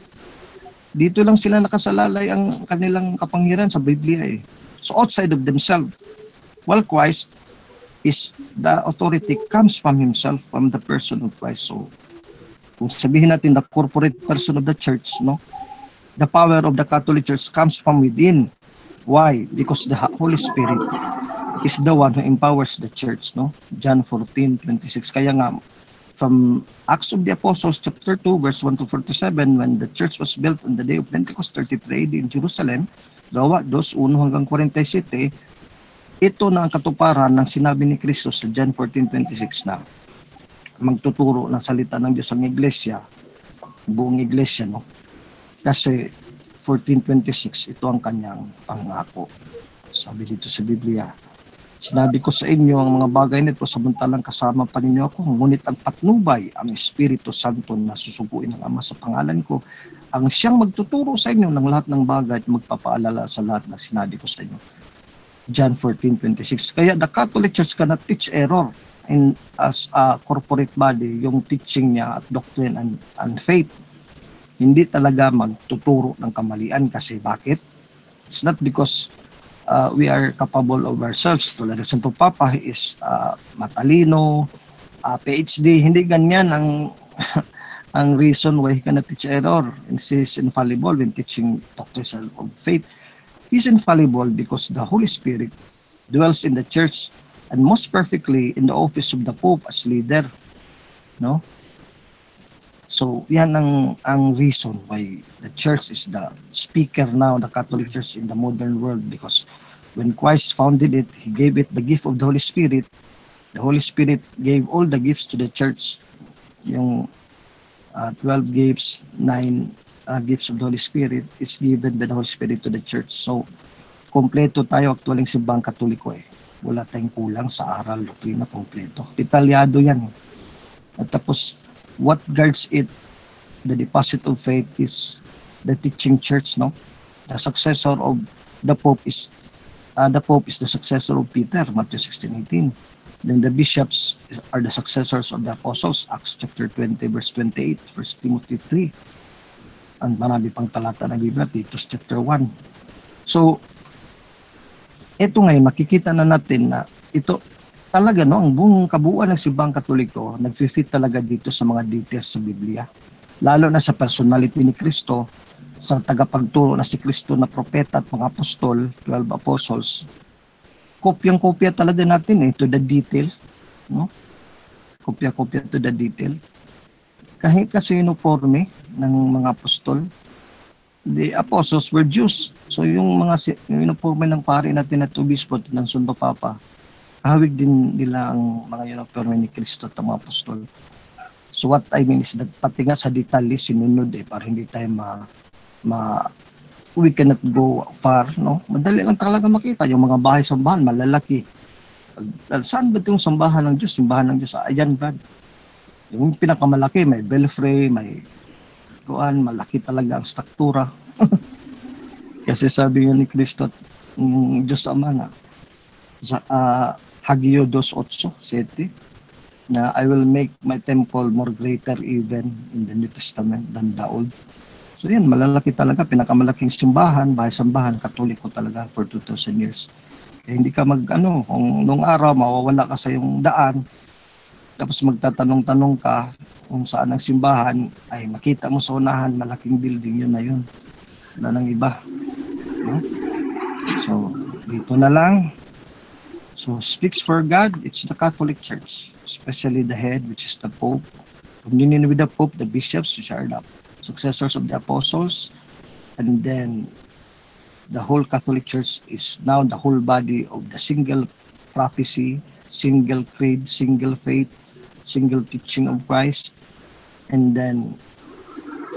dito lang sila nakasalalay ang kanilang kapangyarihan sa Biblia eh. So outside of themselves, while Christ is the authority comes from himself, from the person of Christ. So kung sabihin natin the corporate person of the church, no, the power of the Catholic Church comes from within. Why? Because the Holy Spirit is the one who empowers the church, no? John 14:26. Kaya nga from Acts of the Apostles chapter 2 verse 1 to 47, when the church was built on the day of Pentecost 33 AD in Jerusalem, Gawa 2:1 hanggang 47, ito na ang katuparan ng sinabi ni Kristo sa John 14:26 na magtuturo ng salita ng Diyos ang iglesia, buong iglesia, no? Kasi 14:26, ito ang kanyang pangako. Sabi dito sa Biblia, sinabi ko sa inyo ang mga bagay nito samantalang kasama pa ninyo ako, ngunit ang patnubay, ang Espiritu Santo na susuguin ng Ama sa pangalan ko, ang siyang magtuturo sa inyo ng lahat ng bagay at magpapaalala sa lahat na sinabi ko sa inyo. John 14:26. Kaya the Catholic Church cannot teach error in as a corporate body, yung teaching niya at doctrine and faith. Hindi talaga magtuturo ng kamalian kasi bakit? It's not because we are capable of ourselves. Tulad ng Santo Papa, he is matalino, PhD. Hindi ganyan ang ang reason why he cannot teach error. And he is infallible when teaching doctrine of faith. He is infallible because the Holy Spirit dwells in the church and most perfectly in the office of the Pope as leader. No? So, yan ang reason why the church is the speaker now, the Catholic Church in the modern world, because when Christ founded it, he gave it the gift of the Holy Spirit. The Holy Spirit gave all the gifts to the church. Yung 12 gifts, 9 gifts of the Holy Spirit is given by the Holy Spirit to the church. So, kompleto tayo actually simbang Katoliko eh. Wala tayong kulang sa aral, doktrina, kompleto. Detalyado yan. At tapos, what guards it, the deposit of faith, is the teaching church, no? The successor of the Pope is the successor of Peter, Matthew 16:18. Then the bishops are the successors of the apostles, Acts chapter 20 verse 28, 1 Timothy 3. And marami pang talata ng Biblia, Titus chapter 1. So, ito ngayon, makikita na natin na ito talaga, no, ang buong kabuuan ng simbang Katoliko nag-fit talaga dito sa mga details sa Biblia. Lalo na sa personality ni Kristo, sa tagapagturo na si Kristo na propeta at mga apostol, 12 apostles. Kopyang-kopya talaga natin to the detail, no? Kopya-kopya to the detail. Kahit kasi uniforme ng mga apostol, the apostles were Jews. So yung mga uniforme ng pari natin at obispo ng Santo Papa, hawig din nila ang mga uniforme ni Kristo at mga apostol. So what I mean is that pati nga sa detalye sinunod para hindi tayo we cannot go far, no? Madali lang talaga makita yung mga bahay sambahan malalaki. Saan ba itong sambahan ng Diyos? Simbahan ng Diyos. Ayan, Brad. Yung pinakamalaki, may belfry, may kuan, malaki talaga ang struktura. Kasi sabi nga ni Kristo, Diyos Ama na, sa Hagio 2:8, na I will make my temple more greater even in the New Testament than the Old. So yan, malalaki talaga, pinakamalaking simbahan, bahay-sambahan, Katoliko talaga for 2,000 years. Kaya hindi ka kung nung araw mawawala ka sa yung daan, tapos magtatanong-tanong ka kung saan ang simbahan, ay makita mo sa unahan, malaking building, yun na yun. Wala nang iba. No? So, dito na lang. So, speaks for God, it's the Catholic Church, especially the head, which is the Pope. Communion with the Pope, the bishops, which are the successors of the apostles, and then the whole Catholic Church is now the whole body of the single prophecy, single creed, single faith, single teaching of Christ, and then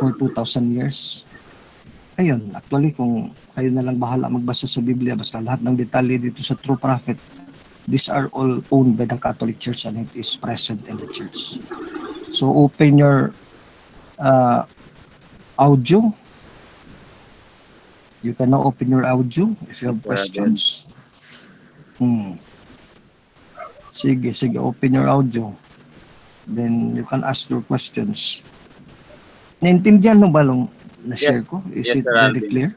for 2,000 years. Ayun, actually kung kayo na lang bahala magbasa sa Biblia, basta lahat ng detalye dito sa True Prophet, these are all owned by the Catholic Church and it is present in the church. So open your audio. You can now open your audio if you have questions. Sige, open your audio. Then you can ask your questions. Naintindihan mo ba long na-share ko? Is Yes, it Sir very Alvin. clear?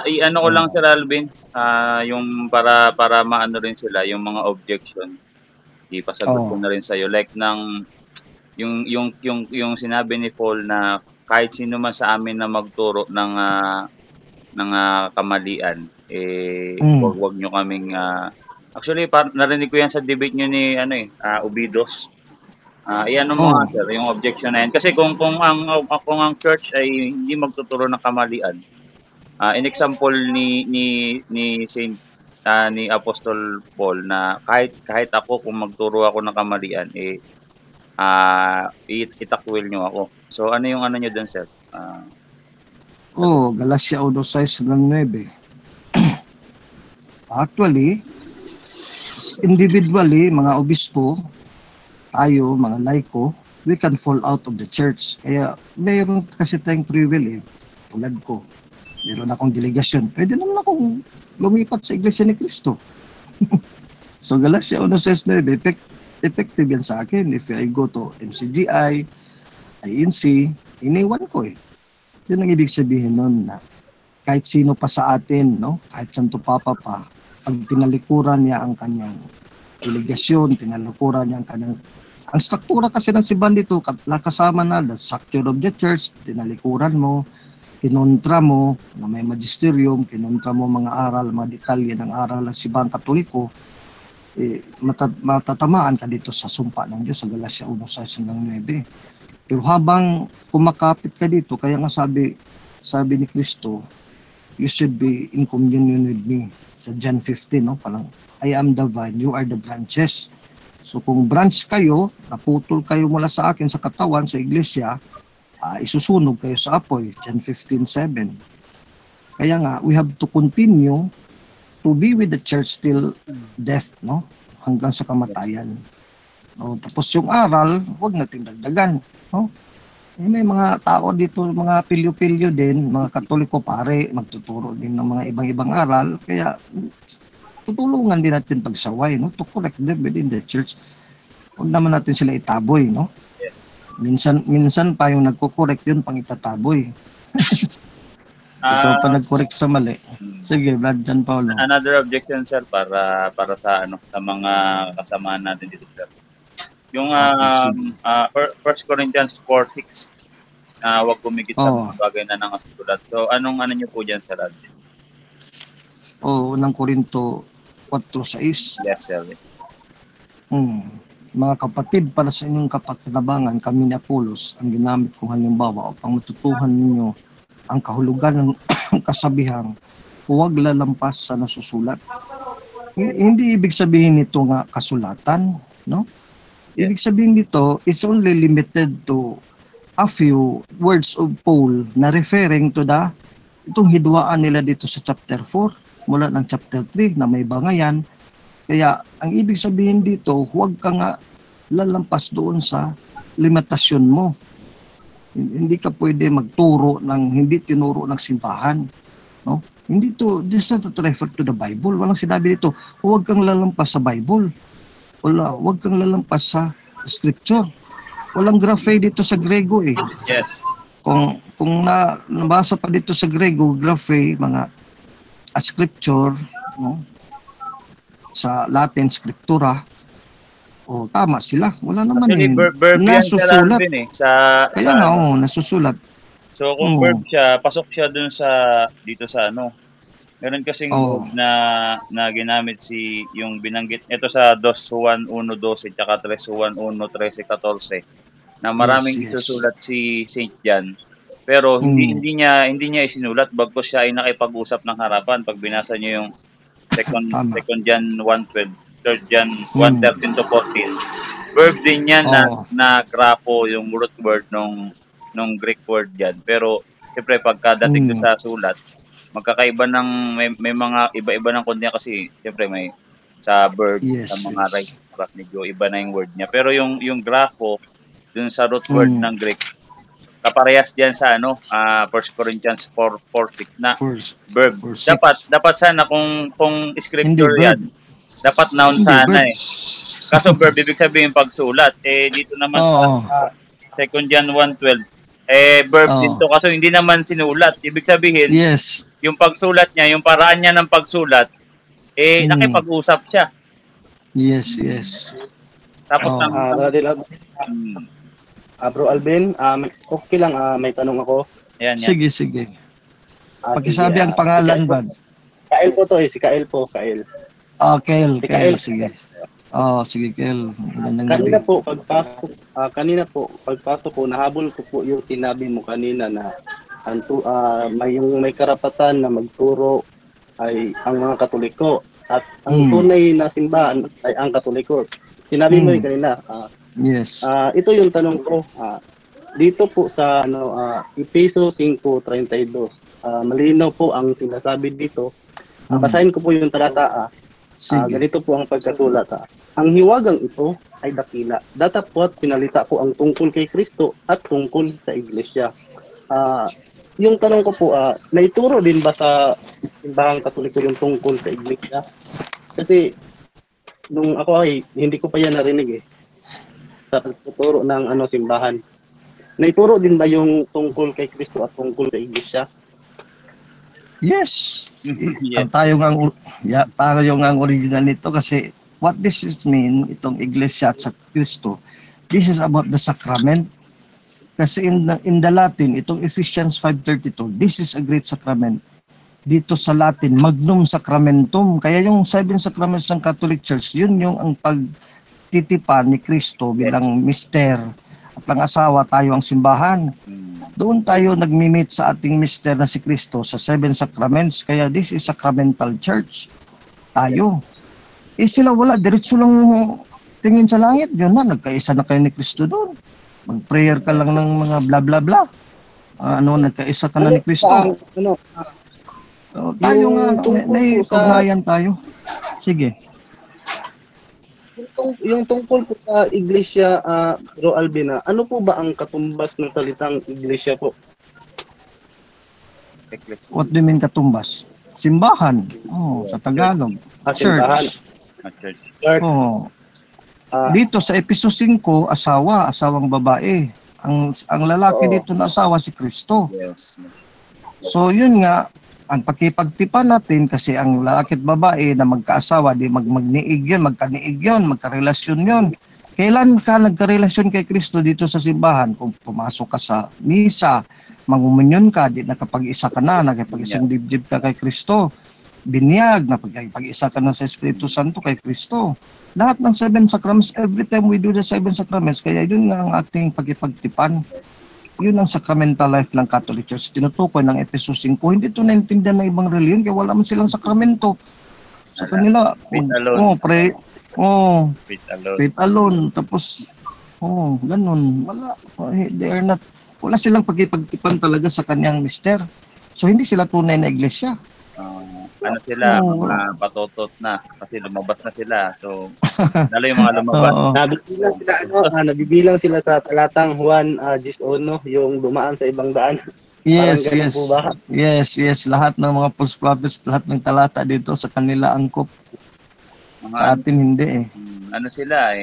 I-ano ko lang, Sir Alvin, yung para maano rin sila, yung mga objection. Ipasagot ko na rin sa iyo, like yung sinabi ni Paul na kahit sino man sa amin na magturo ng kamalian, wag nyo kaming actually narinig ko yan sa debate nyo ni Ubidos. Iyan mo nga, sir, yung objection na yan. Kasi kung ang church ay hindi magtuturo ng kamalian, in example ni Saint ni Apostol Paul na kahit ako kung magturo ako ng kamalian, itakwil nyo ako. So ano yung nyo doon, sir? Galatia 1:6 ng 9. Actually, individually, mga obispo, tayo, mga laiko, we can fall out of the church. Kaya mayroon kasi tayong free will tulad ko. Meron akong delegasyon. Pwede naman akong lumipat sa Iglesia ni Cristo. So Galatia 1:6 effective yan sa akin. If I go to MCGI, INC, iniwan ko Yun ang ibig sabihin nun na kahit sino pa sa atin, no? Kahit Santo Papa pa, pag tinalikuran niya ang kanyang delegasyon, tinalikuran niya ang kanyang ang struktura kasi ng simbahan dito, kasama na the structure of the church, tinalikuran mo, kinontra mo na may magisterium, kinontra mo mga aral, mga detalye ng aral ng simbahang Katoliko, matatamaan ka dito sa sumpa ng Diyos sa Galatia 1:6 ng 9. Pero habang kumakapit ka dito, kaya nga sabi ni Kristo, you should be in communion with me. Sa John 15, no? Parang, I am the vine, you are the branches. So kung branch kayo, naputol kayo mula sa akin sa katawan, sa iglesia, isusunog kayo sa apoy, John 15:7. Kaya nga, we have to continue to be with the church till death, no? Hanggang sa kamatayan. No? Tapos yung aral, huwag nating dagdagan, no? May mga tao dito, mga pilyo-pilyo din, mga Katoliko pare, magtuturo din ng mga ibang-ibang aral, kaya tutulungan din natin pagsaway, no, to correct them within the church. Huwag naman natin sila itaboy, no. Minsan pa yung nagko-correct yun pang itataboy. Ito pa nag-correct sa mali. Sige, Brad John Paulo. Another objection, sir, para sa sa mga kasamaan natin dito, sir. Yung 1 Corinthians 4:6, wag kumigit sa mga bagay na nangasulat. So anong niyo po diyan, sir? Unang Korinto 4:6. Yes, sir. Mga kapatid, para sa inyong kapakinabangan, kami ni Apolos ang ginamit kong halimbawa upang matutuhan ninyo ang kahulugan ng kasabihang huwag lalampas sa nasusulat. Hindi ibig sabihin nito nga kasulatan, no? Ibig sabihin dito is only limited to a few words of Paul na referring to itong hidwaan nila dito sa chapter 4 mula ng chapter 3 na may bangayan. Kaya ang ibig sabihin dito, huwag ka nga lalampas doon sa limitasyon mo. Hindi ka pwede magturo ng hindi tinuro ng simbahan, no? Hindi this is not to refer to the Bible. Walang sinabi dito, huwag kang lalampas sa Bible. Huwag kang lalampas sa scripture. Walang graphe dito sa Grego Yes. Kung nabasa pa dito sa Grego, graphe, mga scripture, no? Sa Latin, scriptura, tama sila. Wala naman actually, verb yan, nasusulat. Kaya nga, nasusulat. So kung verb siya, pasok siya dun dito sa meron kasing verb na ginamit yung binanggit ito sa 2 Juan 1:12 tsaka 3 Juan 1:13-14 na maraming isusulat si Saint John. Pero hindi niya isinulat bagkus siya ay nakipag-usap ng harapan. Pag binasa niyo yung Tama. second John 1:12, third John 1:13 to 14. Verb din yan na grapho yung root word nung Greek word yan. Pero siyempre pagkadating sa sulat, magkakaiba ng may mga iba-iba ng konti kasi siyempre may sa verb, sa mga right, medyo iba na yung word niya. Pero yung grapho dun sa root word ng Greek, kaparehas diyan sa 1 Corinthians 4:6 na verb. Dapat sana kung scripture yan, dapat noun sana eh. Kaso verb ibig sabihin pagsulat. Dito naman sa 2 John 1:12, verb dito kaso hindi naman sinulat. Ibig sabihin, yung pagsulat niya, yung paraan niya ng pagsulat, nakipag-usap siya. Yes. Tapos Bro Alvin, okay lang, may tanong ako. Yan. Sige. Pakisabi ang pangalan, Brad. Kael po to si Kael po, Kael. Kael, sige. Sige, Kael. Kanina po, pagpasok ko, nahabol ko po yung sinabi mo kanina na may karapatan na magturo ay ang mga Katoliko at ang tunay na simbahan ay ang Katoliko. Sinabi mo kanina. Yes. Ito yung tanong ko. Dito po sa Efeso 5:32. Malinaw po ang sinasabi dito. Basahin ko po yung talata. Ganito po ang pagkasulat. Ang hiwagang ito ay dakila. Datapwat pinalita ko ang tungkol kay Kristo at tungkol sa iglesia. Yung tanong ko po, naituro din ba sa simbahang Katoliko yung tungkol sa iglesia? Kasi nung ako ay hindi ko pa yan narinig sa pagtuturo ng simbahan. Naituro din ba yung tungkol kay Kristo at tungkol sa iglesia? Yes. Tayo nga ang original nito kasi what this is mean, itong iglesia at sa Kristo, this is about the sacrament. Kasi in the Latin, itong Ephesians 5:32, this is a great sacrament. Dito sa Latin, magnum sacramentum. Kaya yung 7 sacraments ng Catholic Church, yun yung ang pagtitipan ni Kristo bilang mister at ang asawa, tayo ang simbahan. Doon tayo nagmi-meet sa ating mister na si Kristo sa 7 sacraments. Kaya this is sacramental church. Tayo. Sila wala, diretso lang tingin sa langit. Yun na, nagkaisa na kayo ni Kristo doon. Mag-prayer ka lang ng mga bla bla bla. Nagkaisa ka na ni Kristo. Tayo nga, may kugnayan tayo. Sige. Yung tungkol po sa iglesia, Bro Alvin, ano po ba ang katumbas ng salitang iglesia po? What do you mean katumbas? Simbahan. Sa Tagalog. Church. Dito sa Efeso 5, asawang babae. Ang lalaki dito na asawa si Kristo. So yun nga, ang pakipagtipan natin kasi ang lalaki at babae na magkaasawa, di magniig yun, magkaniig yun, magkarelasyon yun. Kailan ka nagkarelasyon kay Kristo dito sa simbahan? Kung pumasok ka sa misa, mangumunyon ka, di nakapag-isa ka na, nakapag-isang dibdib ka kay Kristo. Binyag, nakapag-isa ka na sa Espiritu Santo kay Kristo. Lahat ng 7 sacraments, every time we do the 7 sacraments, kaya yun nga ang ating pagkipagtipan. Yun ang sacramental life ng Catholic Church. Tinutukoy ng Efeso 5. Hindi ito naintindihan ng ibang reliyon kaya wala man silang sakramento. Sa kanila, faith alone. Tapos, ganun. Wala silang pagkipagtipan talaga sa kanyang mister. So, hindi sila tunay na iglesia. Mga patotot na kasi lumabas na sila. So, lalo yung mga lumabas. Nabibilang sila sa talatang Juan 11, yung dumaan sa ibang daan. Yes. Yes. Lahat ng mga false prophets, lahat ng talata dito sa kanila angkop. Sa atin hindi Sila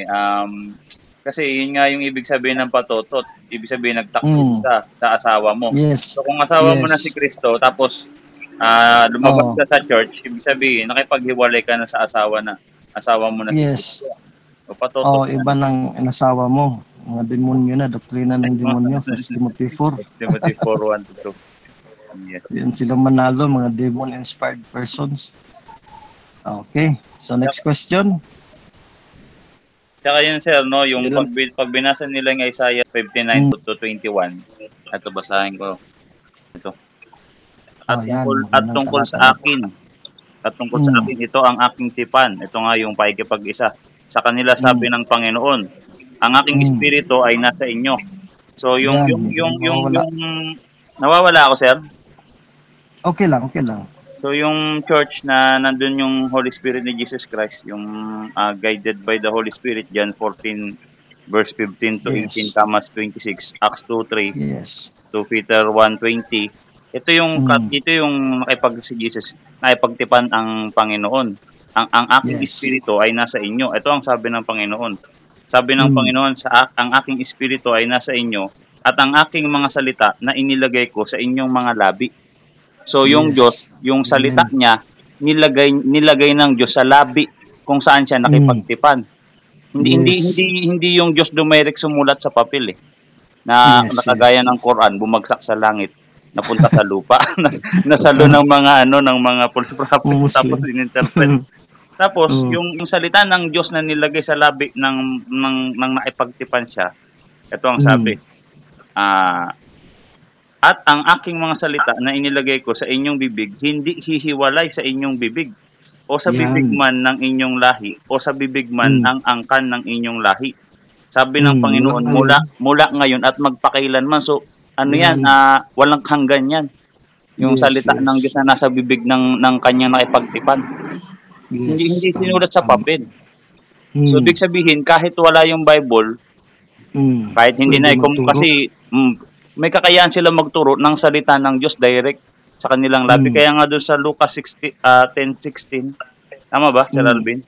kasi yun nga yung ibig sabihin ng patotot. Ibig sabihin nagtaksil ka sa asawa mo. Yes. So kung asawa mo na si Kristo, tapos lumabas ka sa church, ibig sabihin, nakipaghiwalay ka na sa asawa mo na si Kristo. So, iba ng inasawa mo. Mga demonyo na, doktrina ng demonyo, 1 Timothy 4. Timothy 4:1-2. Yes. Yan silang manalo, mga demon-inspired persons. Okay, so next question. Tsaka yun, sir, no, yung pag binasa nila ng Isaiah 59 to 21, ito basahin ko. At yan, tungkol magandang sa talata. akin, sa akin, ito ang aking tipan. Ito nga yung pakikipag-isa. Sa kanila sabi ng Panginoon, ang aking espiritu ay nasa inyo. So yung nawawala ako, sir. Okay lang, okay lang. So yung church na nandun yung Holy Spirit ni Jesus Christ, yung guided by the Holy Spirit, John 14 verse 15 to 18, Thomas 26, Acts 2:3, Yes. 2 Peter 1:20. Ito yung si Jesus, nakipagtipan ang Panginoon. Ang aking espiritu ay nasa inyo. Ito ang sabi ng Panginoon. Sabi ng Panginoon, ang aking espiritu ay nasa inyo at ang aking mga salita na inilagay ko sa inyong mga labi. So yung Diyos, yung salita niya, nilagay ng Diyos sa labi kung saan siya nakipagtipan. Hindi yung Diyos dumirect sumulat sa papel na nakagaya ng Quran, bumagsak sa langit, napunta sa lupa, nasalo ng mga false prophet, tapos ininterpret. Tapos yung salita ng Diyos na nilagay sa labi ng naipagtipan siya, ito ang sabi. At ang aking mga salita na inilagay ko sa inyong bibig, hindi hihiwalay sa inyong bibig, o sa bibig man ng inyong lahi, o sa bibig man ang angkan ng inyong lahi. Sabi ng Panginoon, mula ngayon at magpakailanman. So, walang hanggan yan. Yung salita ng Diyos na nasa bibig ng kanyang nakipagtipan. Hindi sinulat sa papel. So, ibig sabihin, kahit wala yung Bible, kahit hindi na kasi may kakayahan sila magturo ng salita ng Diyos direct sa kanilang labi. Kaya nga doon sa Lucas 10:16, tama ba, Sir Alvin?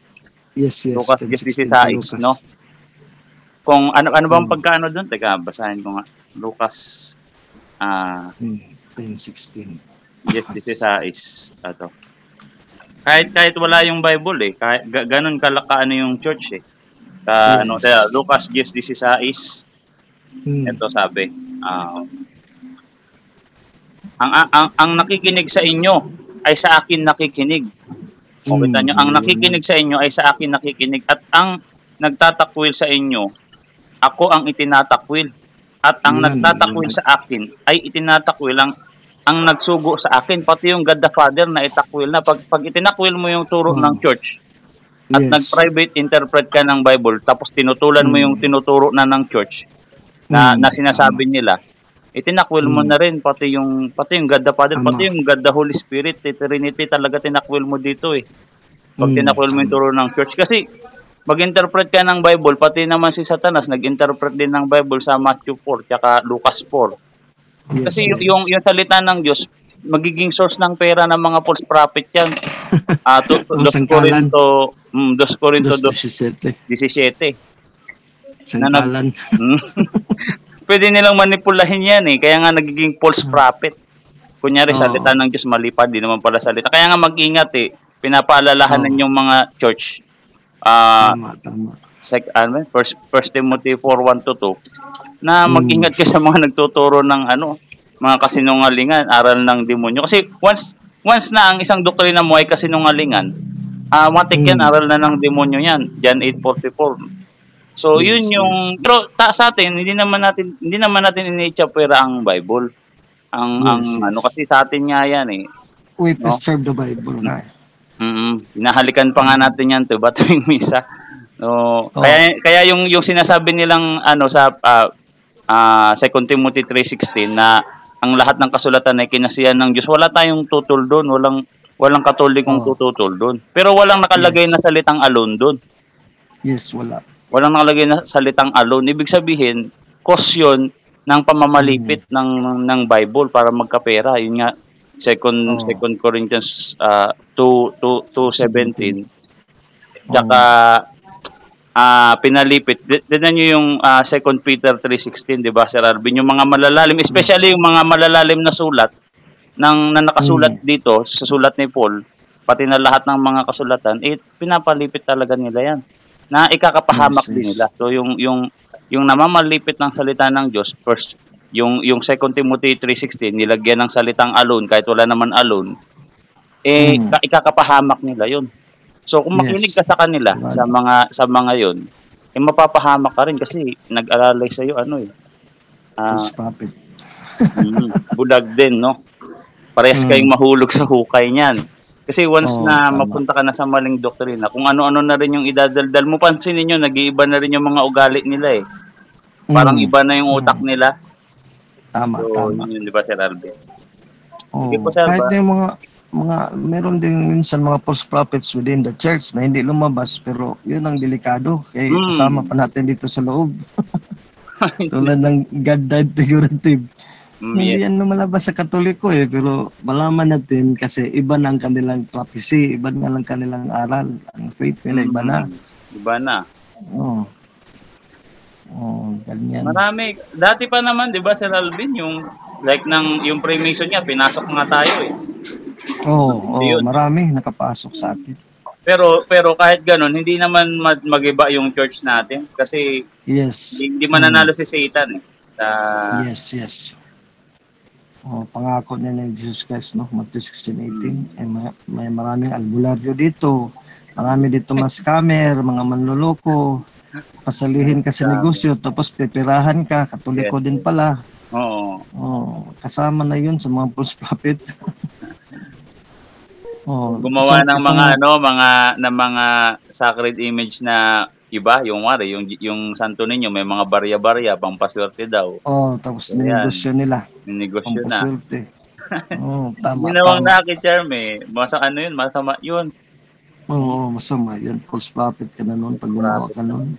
Yes. Lucas 10:16, no? Kung ano bang pagkaano doon? Teka, basahin ko nga. Lucas 10:16. 10:16. Ito. Kahit wala yung Bible kahit ganun kalakaano yung church Lucas 10:16. Ito sabi, ang nakikinig sa inyo ay sa akin nakikinig. O kita nyo, ang nakikinig sa inyo ay sa akin nakikinig, at ang nagtatakwil sa inyo, ako ang itinatakwil. At ang nagtatakwil sa akin ay itinatakwil ang nagsugo sa akin. Pati yung God the Father na itakwil na. Pag itinakwil mo yung turo ng church at nag-private interpret ka ng Bible, tapos tinutulan mo yung tinuturo na ng church na sinasabi nila, itinakwil mo na rin pati yung God the Father, pati yung God the Holy Spirit, Trinity talaga tinakwil mo dito Pag tinakwil mo yung turo ng church. Kasi mag-interpret ka ng Bible, pati naman si Satanas nag-interpret din ng Bible sa Matthew 4 tsaka Lucas 4. Kasi yung salita ng Diyos, magiging source ng pera ng mga false prophet yan. 2 Corinto 2:17. Sangkalan. Pwede nilang manipulahin yan Kaya nga nagiging false prophet. Kunyari, salita ng Diyos malipad, di naman pala salita. Kaya nga mag-ingat pinapaalalahan ninyong mga church. Tama. First Timothy 4:1-2 na mag-ingat kayo sa mga nagtuturo ng mga kasinungalingan, aral ng demonyo. Kasi once na ang isang doktrina mo ay kasinungalingan, matik yan, aral na ng demonyo yan. John 8:44. So yun yung pero sa atin hindi naman natin ini-chapera ang Bible. Kasi sa atin nga yan We preserve the Bible na. Hinahalikan pa nga natin yan tuwing misa. Kaya yung sinasabi nilang sa 2 Timothy 3:16 na ang lahat ng kasulatan ay kinasiyahan ng Diyos. Wala tayong tutol doon, walang katolikong tututol doon. Pero walang nakalagay na salitang alone doon. Yes, wala. Walang nakalagay na salitang alone. Ibig sabihin, cause yun ng pamamalipit ng Bible para magkapera. Yun nga, 2 Corinthians 2:17. Tsaka pinalipit. Tignan nyo yung 2 Peter 3:16, di ba, Sir Arvin? Yung mga malalalim, especially yung mga malalalim na sulat na nakasulat dito sa sulat ni Paul, pati na lahat ng mga kasulatan, pinapalipit talaga nila yan. Na ikakapahamak din nila. So yung namamalipit ng salita ng Diyos, first yung 2 Timothy 3:16 nilagyan ng salitang alone kahit wala naman alone, ikakapahamak nila 'yon. So kung makinig ka sa kanila sa mga 'yon, mapapahamak ka rin kasi nag-alalay sa iyo prophet. Bulag din, no? parehas kayong mahulog sa hukay niyan. Kasi once na tama. mapunta ka na sa maling doktrina, kung ano-ano na rin yung idadaldal mo, pansinin nyo, nag-iiba na rin yung mga ugali nila eh. Parang iba na yung utak nila. Tama, So, tama. yun, di ba, Sir Alvin? Oh, Sige po, sir, kahit ba? na yung mga meron din minsan mga false prophets within the church na hindi lumabas, pero yun ang delikado. Kaya kasama pa natin dito sa loob. Tulad ng God died figurative. Hindi Yes. yan lumalabas sa Katoliko eh, pero malaman natin kasi iba na ang kanilang prophecy, iba na lang kanilang aral. Ang faith nila iba na. Iba na. Oh. Oh, ganyan. Marami. Dati pa naman, di ba, Sir Alvin, yung like yung Freemason niya, pinasok nga tayo eh. Oh, Yun. marami nakapasok sa atin. Pero kahit ganun, hindi naman magiba yung church natin kasi Yes. hindi mananalo si Satan eh. Yes. Oh, pangako niya ng Jesus Christ, no? Matthew 16:18. May maraming albularyo dito. Marami dito mas scammer, mga manloloko. Pasalihin ka sa negosyo, tapos pipirahan ka, Katoliko din pala. Oo. Oh, kasama na 'yun sa mga false prophet. Oh, Gumawa ng itong- mga sacred image na iba, yung santo ninyo may mga barya-barya, pampaswerte daw. Oh, tapos negosyo nila. Yung negosyo na. Pampaswerte. Oh, tama. Ginawang tama. Lucky Charm eh. Masama yun. Oo, masama yun. False prophet ka na noon pag gumawa ka noon.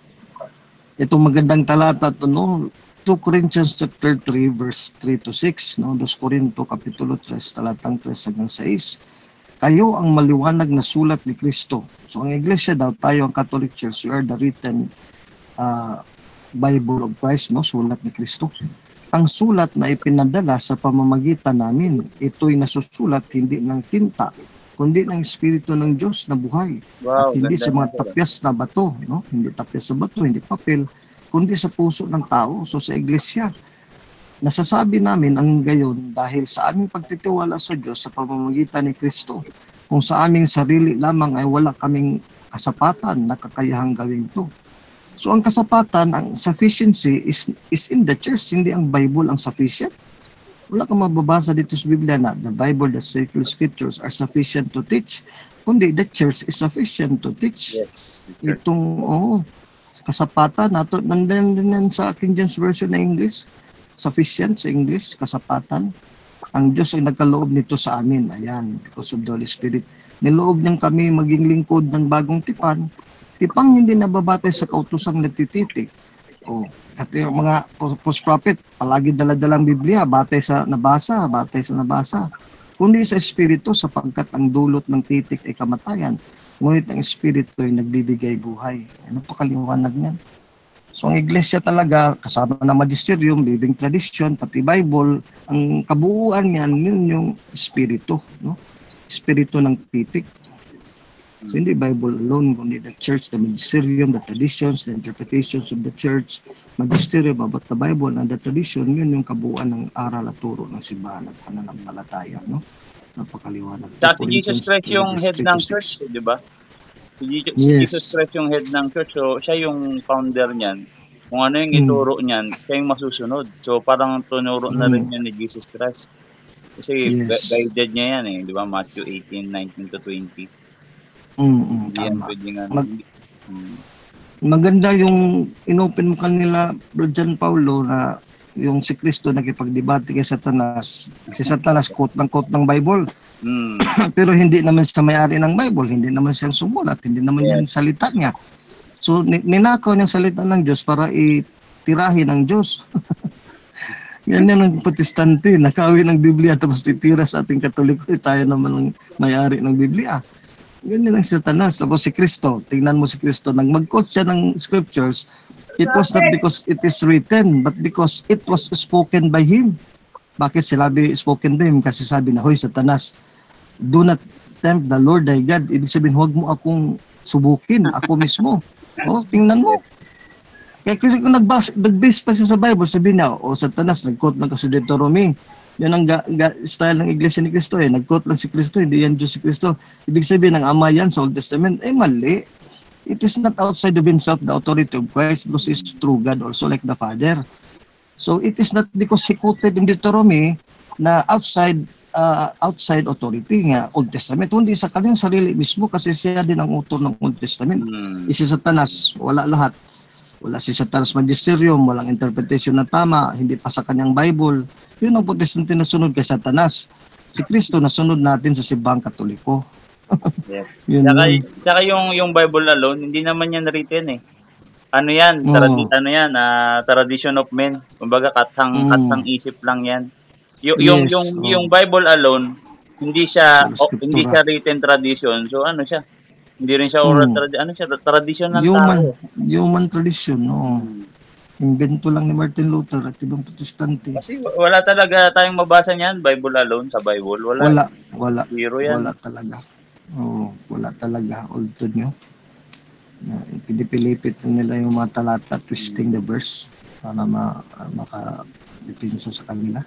Itong magandang talata to, no? 2 Corinthians chapter 3 verse 3 to 6, no? 2 Corinto kapitulo 3 talatang 3 hanggang 6. Kayo ang maliwanag na sulat ni Kristo. So ang iglesia daw, tayo ang Catholic Church, we are the written Bible of Christ, no? Sulat ni Kristo. Ang sulat na ipinadala sa pamamagitan namin, ito'y nasusulat hindi ng tinta, kundi ng Espiritu ng Diyos na buhay. Wow, At hindi ganda sa mga na. tapyas na bato, no? Hindi tapyas sa bato, hindi papel, kundi sa puso ng tao, so sa iglesia. Nasasabi namin ang gayon dahil sa aming pagtitiwala sa Diyos sa pamamagitan ni Kristo. Kung sa aming sarili lamang ay wala kaming kasapatan na kakayahang gawin to. So ang kasapatan, ang sufficiency is in the church, hindi ang Bible ang sufficient. Wala kang mababasa dito sa Biblia na the Bible, the sacred scriptures are sufficient to teach, kundi the church is sufficient to teach. Yes. Itong kasapatan nato nandiyan din sa King James Version na English, sufficient sa English, kasapatan. Ang Diyos ay nagkaloob nito sa amin. Ayan, because of the Holy Spirit. Niloob niyang kami maging lingkod ng bagong tipan. Tipang hindi nababatay sa kautusang nagtititik. At yung mga false prophet, palagi dala-dalang Biblia, batay sa nabasa. Kundi sa Espiritu, sapagkat ang dulot ng titik ay kamatayan. Ngunit ang Espiritu ay nagbibigay buhay. Ano pa kaliwanag niyan? So ang iglesia talaga, kasama ng magisterium, living tradition, pati Bible, ang kabuuan niyan, yun yung Espiritu. No? Espiritu ng titik. So hindi Bible alone, kundi the church, the magisterium, the traditions, the interpretations of the church, magisterium about the Bible and the tradition, yun yung kabuuan ng aral at turo ng simbahan at pananampalataya. No? Napakaliwanag. Si Jesus Christ yung head ng church, di ba? Si Jesus Christ yung head ng church, so siya yung founder niyan. Kung ano yung ituro niyan, siya yung masusunod. So parang tunuro na rin yun ni Jesus Christ. Kasi guided niya yan eh, di ba? Matthew 18:19 to 20. Tama. Maganda yung inopen mo kanila, Bro John Paulo, na yung si Kristo nakipagdebate kay Satanas. Si Satanas quote ng Bible. Pero hindi naman siya may-ari ng Bible, hindi naman siya sumulat, hindi naman yan salita niya. So ninakaw niyang salita ng Diyos para itirahin ng Diyos. Yan ang protestante, nakawin ng Biblia tapos titira sa ating Katoliko, tayo naman ang may-ari ng Biblia. Ganyan ang Satanas. Tapos si Kristo, tingnan mo si Kristo, nang mag-quote siya ng scriptures, it was not because it is written, but because it was spoken by Him. Bakit sinabi spoken by Him? Kasi sabi na, hoy Satanas, do not tempt the Lord thy God. Ibig sabihin, huwag mo akong subukin, ako mismo. Tingnan mo. Kaya kasi kung nag-base pa siya sa Bible, sabi niya, Satanas, nag-quote ng sa Deuteronomy. Yan ang style ng Iglesia ni Cristo eh. Nag-quote lang si Cristo, hindi yan Diyos si Cristo. Ibig sabihin ng Ama yan sa Old Testament, mali. It is not outside of Himself, the authority of Christ, because He is true God also like the Father. So it is not because He quoted in Deuteronomy na outside outside authority nga Old Testament, hindi sa kanyang sarili mismo kasi siya din ang author ng Old Testament. Si Satanas, wala lahat. Wala si Satanas magisterium, walang interpretation na tama, hindi pa sa kanyang Bible. Yun ang Protestante na sunod kay Satanas. Si Kristo na sunod natin sa simbahang Katoliko. Yes. Yun Tsaka yung Bible alone, hindi naman yan written eh. Ano yan? Tradition of men. Kumbaga katang isip lang yan. Yung Bible alone, hindi siya written tradition. So ano siya? Hindi rin siya oral tradition ng tao. Human tradition, no. Invento lang ni Martin Luther at ibang Protestante. Kasi wala talaga tayong mabasa niyan, Bible alone sa Bible. Wala. Zero yan. Wala talaga. Wala talaga. Although nyo. Pinipilipit nila yung mga talata, twisting the verse para maka-depensa sa kanila.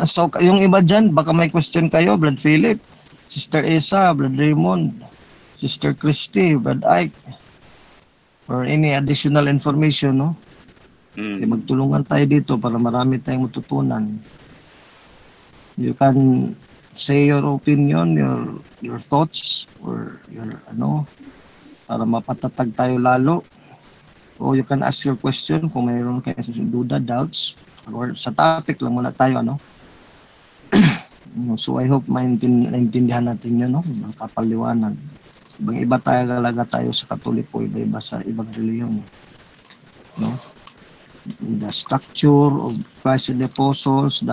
So, yung iba dyan, baka may question kayo, Brad Philip, Sister Esa, Brad Raymond, Sister Christy, Brad Ike, or any additional information, no? Magtulungan tayo dito para marami tayong matutunan. You can say your opinion, your thoughts, or your para mapatatag tayo lalo. O you can ask your question kung mayroon kayo duda, doubts, or sa topic lang muna tayo, So I hope maintindihan natin yun, ng kapaliwanag. Ibang iba talaga tayo sa Katoliko, iba sa ibang reliyon. The structure of Christ and the Apostles,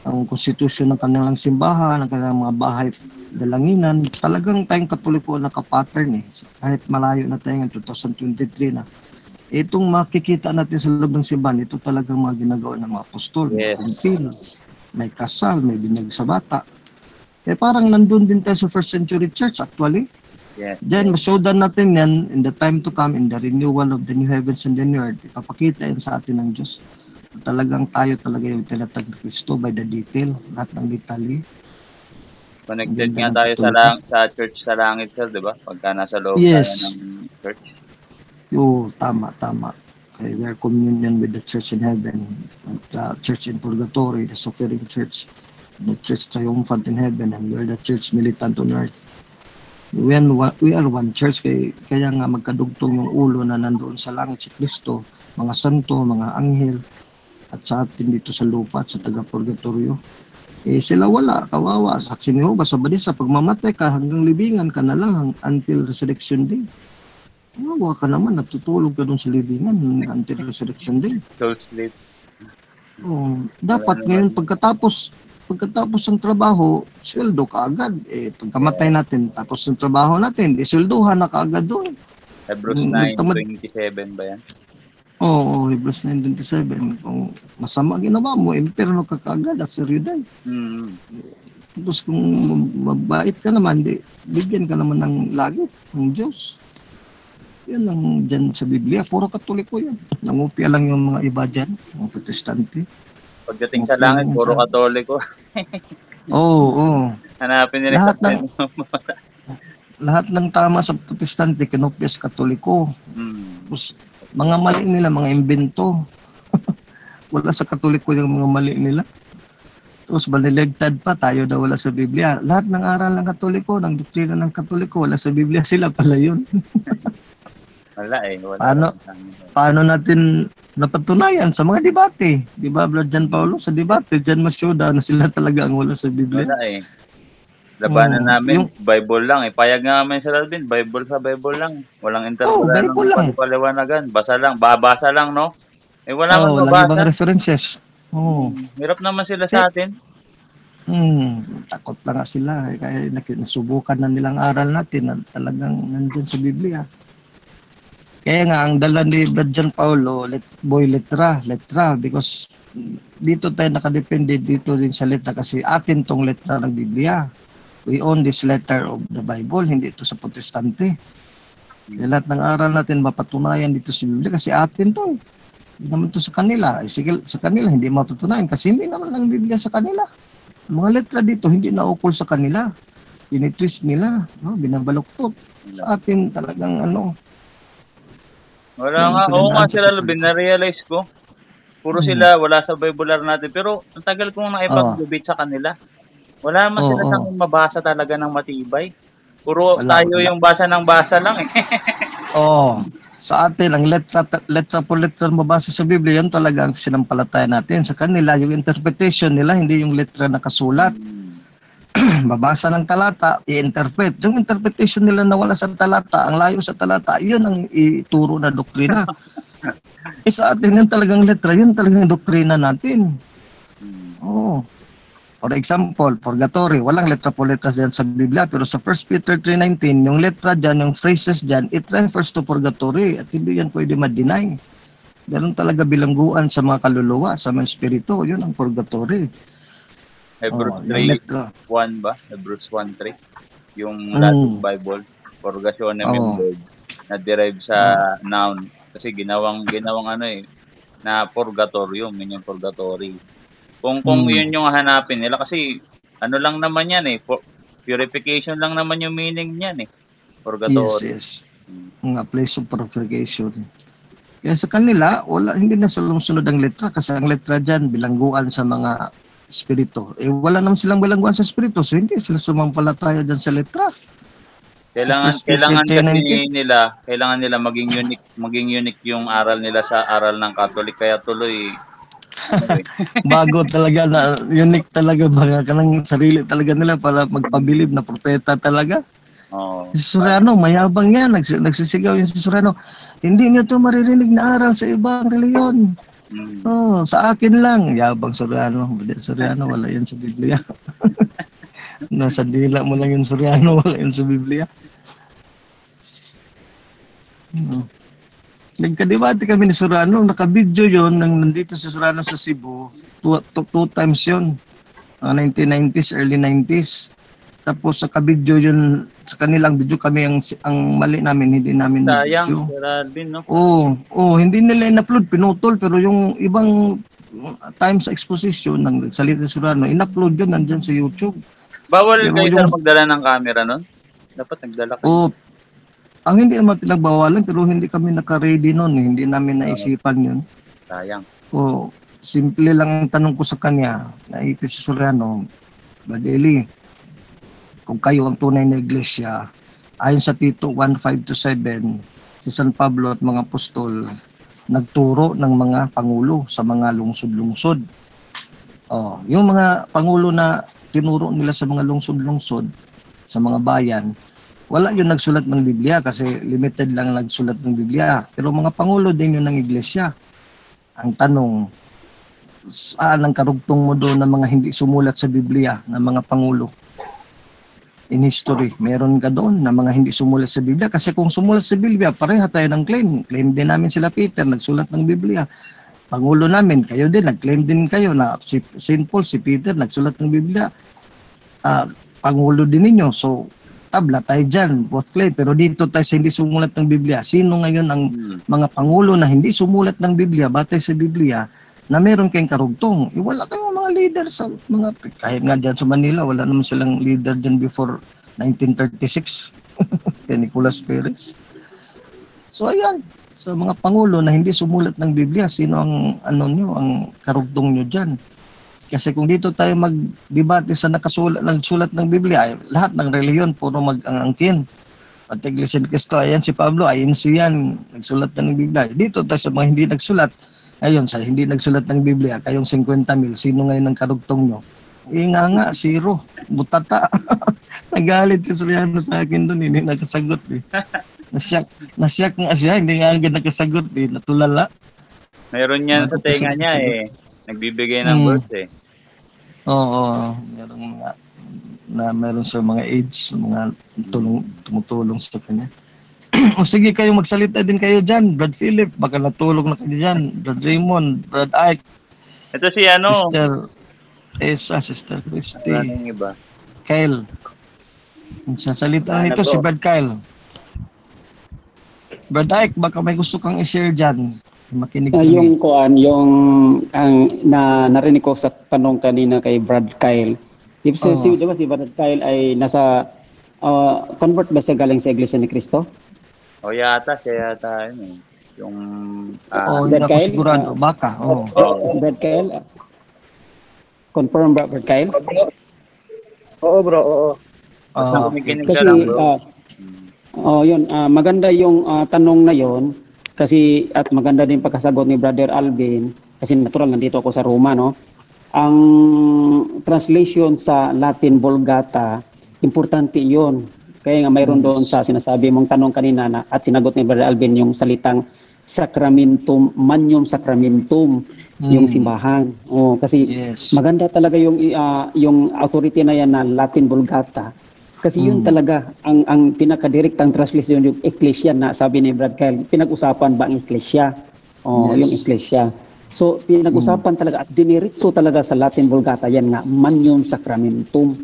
ang konstitusyon ng kanilang simbahan, ng kanilang mga bahay dalanginan, talagang tayong Katoliko naka-pattern Kahit malayo na tayo ng 2023 na. Itong makikita natin sa loob ng simbahan, ito talagang mga ginagawa ng mga apostol. Yes. May kasal, may binyag sa bata. Parang nandun din tayo sa first century church actually. Yes. Then, masodan natin yan in the time to come, in the renewal of the new heavens and the new earth. Ipapakita yan sa atin ng Diyos. Talagang tayo talaga yung tinatag ni Kristo by the detail, lahat ng detalye. Connected nga tayo sa church sa langit, sir, di ba? Pagka nasa loob tayo ng church. Tama. Okay, we are communion with the church in heaven, the church in purgatory, the suffering church, the church triumphant in heaven, and we are the church militant on earth. We are one church, kaya nga magkadugtong yung ulo na nandoon sa langit si Kristo, mga santo, mga anghel, at sa atin dito sa lupa at sa taga-purgatorio. Sila wala, kawawa. Saksi ni Jehovah sa Badisa, pag mamatay ka hanggang libingan ka na lang until resurrection day. Kawawa ka naman, natutulog ka doon sa libingan until resurrection day. Soul sleep. Dapat ngayon pagkatapos ng trabaho, sweldo ka agad. Pagkamatay natin, tapos ng trabaho natin, sweldohan na kaagad doon. Hebrews 9:27 ba yan? Oo, Hebrews 9:27. Kung masama ginawa mo, impyerno ka kaagad after you die. Tapos kung mabait ka naman, bigyan ka naman ng langit, ng Diyos. Yan lang dyan sa Biblia. Puro Katoliko yan. Nangupya lang yung mga iba dyan, mga Protestante. Pagdating sa langit, puro Katoliko. Oo. Hanapin nila lahat ng tama sa Protestante, kinopya sa Katoliko. Tapos, mga mali nila, mga imbento. Wala sa Katoliko yung mga mali nila. Tapos baliligtad pa, tayo daw wala sa Biblia. Lahat ng aral ng Katoliko, ng doktrina ng Katoliko, wala sa Biblia, sila pala yun. Wala Wala. Paano natin napatunayan sa mga debate? Di ba, Brad John Paulo? Sa debate, dyan masyuda na sila talaga ang wala sa Biblia. Wala Labanan namin, Bible lang. Payag nga namin sa Lalbin, Bible sa Bible lang. Walang Bible lang. Paliwanagan. Babasa lang, no? Wala man walang mabasa. ibang references. Hirap naman sila sa atin. Takot lang nga sila. Kaya nasubukan na nilang aral natin na talagang nandyan sa Biblia. Kaya nga, ang dala ni Brad John Paulo, letra, because dito tayo nakadepende dito din sa letra kasi atin tong letra ng Biblia. We own this letter of the Bible, hindi ito sa Protestante. Kaya lahat ng aral natin mapatunayan dito sa Biblia kasi atin to. Hindi naman to sa kanila. Sige, sa kanila hindi mapatunayan kasi hindi naman lang Biblia sa kanila. Ang mga letra dito hindi naukol sa kanila. Tinitwist nila, binabaluktot. Sa atin talagang Wala nga. Oo nga sila, Lalbin, na-realize ko. Puro sila, wala sa Bible natin. Pero ang tagal kong naipag-debate sa kanila. Wala naman sila Oo. sang mabasa talaga ng matibay. Puro Wala, tayo wala. yung basa ng basa lang eh. Oo. Sa atin, ang letra po letra mabasa sa Biblia, yun talaga ang sinampalataya natin. Sa kanila, yung interpretation nila, hindi yung letra na kasulat. Babasa ng talata, i-interpret. Yung interpretation nila na wala sa talata, ang layo sa talata, yun ang ituro na doktrina. Sa atin, yun talagang letra, yun talagang doktrina natin. Oo. For example, purgatory, walang letra po letras diyan sa Biblia, pero sa 1 Peter 3:19, yung letra diyan, yung phrases diyan, it refers to purgatory at hindi yan pwede ma-deny. Ganun talaga bilangguan sa mga kaluluwa, sa mga espiritu, yun ang purgatory. Hebrews Yung letra. 3:1 ba? Hebrews 1:3. Yung Latin Bible, purgationem yung verb na derive sa noun kasi ginawang na purgatorium, yun yung purgatory. Kung yun yung hanapin nila kasi ano lang naman yan eh, purification lang naman yung meaning niyan eh. Purgatory. Yes. Nga place of purification. Kaya sa kanila, hindi na sunod ang letra kasi ang letra dyan bilangguan sa mga espiritu. Wala naman silang bilangguan sa espiritu, so hindi sila sumampalataya dyan sa letra. Kailangan nila maging unique yung aral nila sa aral ng Catholic kaya tuloy bago talaga na unique talaga mga kanang sarili talaga nila para magpabilib na propeta talaga. Si Soriano, mayabang yan. Nagsisigaw yung si Soriano. Hindi nyo ito maririnig na aral sa ibang reliyon. Sa akin lang. Yabang Soriano. Soriano, wala yan sa Biblia. Nasa dila mo lang yung Soriano, wala yan sa Biblia. Nagkadebate kami ni Soriano, nakabidyo yon nang nandito si Soriano sa Cebu, two times yon, 1990s, early 90s. Tapos sa kabidyo yun, sa kanilang video kami ang mali namin, hindi namin sayang, video. No? Hindi nila in-upload, pinutol, pero yung ibang times sa exposition ng salita ni Soriano, in-upload yun, nandyan sa YouTube. Bawal kayo sir magdala ng camera nun? Dapat nagdala kayo. Ang hindi naman pinagbawalan pero hindi kami naka-ready noon, hindi namin naisipan 'yun. Sayang. Simple lang ang tanong ko sa kanya, naipis si Soriano, Badeli, kung kayo ang tunay na iglesia, ayon sa Tito 1:5-7, si San Pablo at mga apostol nagturo ng mga pangulo sa mga lungsod-lungsod. Yung mga pangulo na tinuro nila sa mga lungsod-lungsod, sa mga bayan, wala yun nagsulat ng Biblia kasi limited lang nagsulat ng Biblia. Pero mga pangulo din yun ng iglesia. Ang tanong, saan ang karugtong mo doon ng mga hindi sumulat sa Biblia na mga pangulo? In history, meron ka doon na mga hindi sumulat sa Biblia? Kasi kung sumulat sa Biblia, pareha tayo ng claim. Claim din namin sila Peter, nagsulat ng Biblia. Pangulo namin, kayo din, nag-claim din kayo na si St. Paul, si Peter, nagsulat ng Biblia. Pangulo din ninyo. So, tabla tayo dyan, both claim. Pero dito tayo sa hindi sumulat ng Biblia. Sino ngayon ang mga pangulo na hindi sumulat ng Biblia, batay sa Biblia, na meron kayong karugtong? Wala kayong mga leader sa mga, kahit nga dyan sa Manila, wala naman silang leader dyan before 1936. Kay Nicolas Perez. So ayan, sa mga pangulo na hindi sumulat ng Biblia, sino ang ang karugtong nyo dyan? Kasi kung dito tayo mag-debate sa nagsulat ng Biblia, lahat ng reliyon puro mag-angangkin. At Iglesia ni Cristo, ayan si Pablo, INC yan, nagsulat ng Biblia. Dito tayo sa mga hindi nagsulat, ayun, sa hindi nagsulat ng Biblia, kayong 50,000, sino ngayon ang karugtong nyo? Nga, zero, butata. Nagalit si Soriano sa akin doon, hindi nakasagot eh. Nasyak nga siya, hindi nga agad nakasagot eh, natulala. Mayroon yan sa tenga niya eh. Nagbibigay ng verse eh. Oo, meron sa mga aides, mga tumutulong sa kanya. Sige kayo, magsalita din kayo dyan, Brad Philip, baka natulog na kayo dyan, Brad Raymond, Brad Ike. Ito si Sister Esa, Sister Christy. Iba. Kyle. Sasalita nito si Brad Kyle. Brad Ike, baka may gusto kang i-share dyan. Makinig yung narinig ko sa tanong kanina kay Brad Kyle. Di ba si Brad Kyle ay nasa convert ba siya galing sa Iglesia ni Cristo? Yata yun. Yung Brad Kyle, sigurado, baka. Brad Kyle. Confirm ba Brad Kyle? Oo bro, oo. Basta Ah, kumikinig Kasi ka lang, bro. yun, maganda yung tanong na yon kasi at maganda din pagkasagot ni Brother Alvin kasi natural nandito ako sa Roma, no. Ang translation sa Latin Vulgata, importante yon. Kaya nga mayroon doon sa sinasabi mong tanong kanina na at sinagot ni Brother Alvin yung salitang sacramentum, manium sacramentum, yung simbahan. Oh, kasi yes. maganda talaga yung authority na yan na Latin Vulgata. Kasi yun talaga ang pinaka-direktang translation yung ecclesia na sabi ni Brad Kyle, pinag-usapan ba ang ecclesia? Oh, Yes. yung ecclesia. So pinag-usapan talaga at diniritso talaga sa Latin Vulgata yan nga manium sacramentum.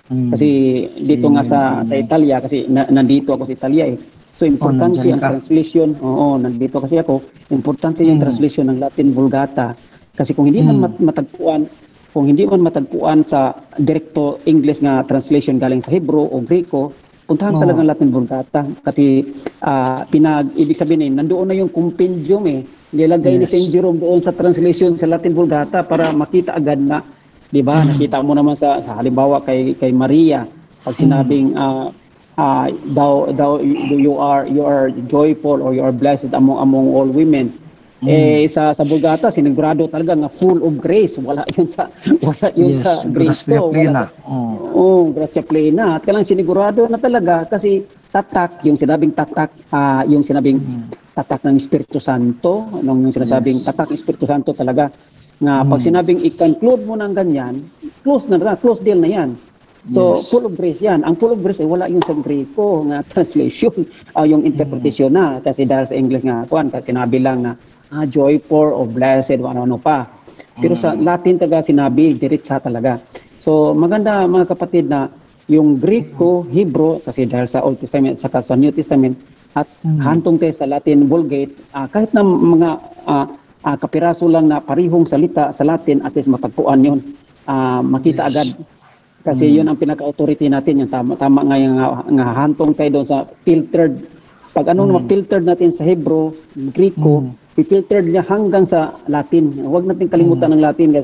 Kasi dito nga sa Italia kasi nandito ako sa Italia eh. So importante nandyan ang ka. translation. Oo, nandito kasi ako. Importante yung translation ng Latin Vulgata kasi kung hindi man matagpuan sa direkto English nga translation galing sa Hebrew o Greko, puntahan talaga ang Latin Vulgata kasi ibig sabihin nandoon na yung compendium eh. Nilagay ni Saint Jerome doon sa translation sa Latin Vulgata para makita agad na, 'di ba? Nakita mo naman sa halimbawa kay Maria pag sinabing you are joyful or you are blessed among all women. Sa Vulgata sinigurado talaga nga full of grace, wala yun sa Gracia Greko, plena. gracia plena at kailangan sinigurado na talaga kasi yung sinabing tatak ng Espiritu Santo, yung sinasabing tatak ng Espiritu Santo talaga nga pag sinabing i-conclude mo ng ganyan, close deal na yan. So, full of grace yan. Ang full of grace ay wala yung sa Greko nga translation, yung interpretation na. Kasi dahil sa English nga, kasi sinabi lang na joyful or blessed, ano pa. Pero sa Latin talaga sinabi, diretsa talaga. So, maganda mga kapatid na yung Greko, Hebrew, kasi dahil sa Old Testament at saka sa New Testament, at hantong tayo sa Latin Vulgate, kahit na mga kapiraso lang na parihong salita sa Latin, at least matagpuan yun. Makita agad. Kasi yun ang pinaka-authority natin, yung tama nga yung nga hantong tayo doon sa filtered. Pag filtered natin sa Hebrew, Greko, filtered niya hanggang sa Latin. Huwag natin kalimutan ng Latin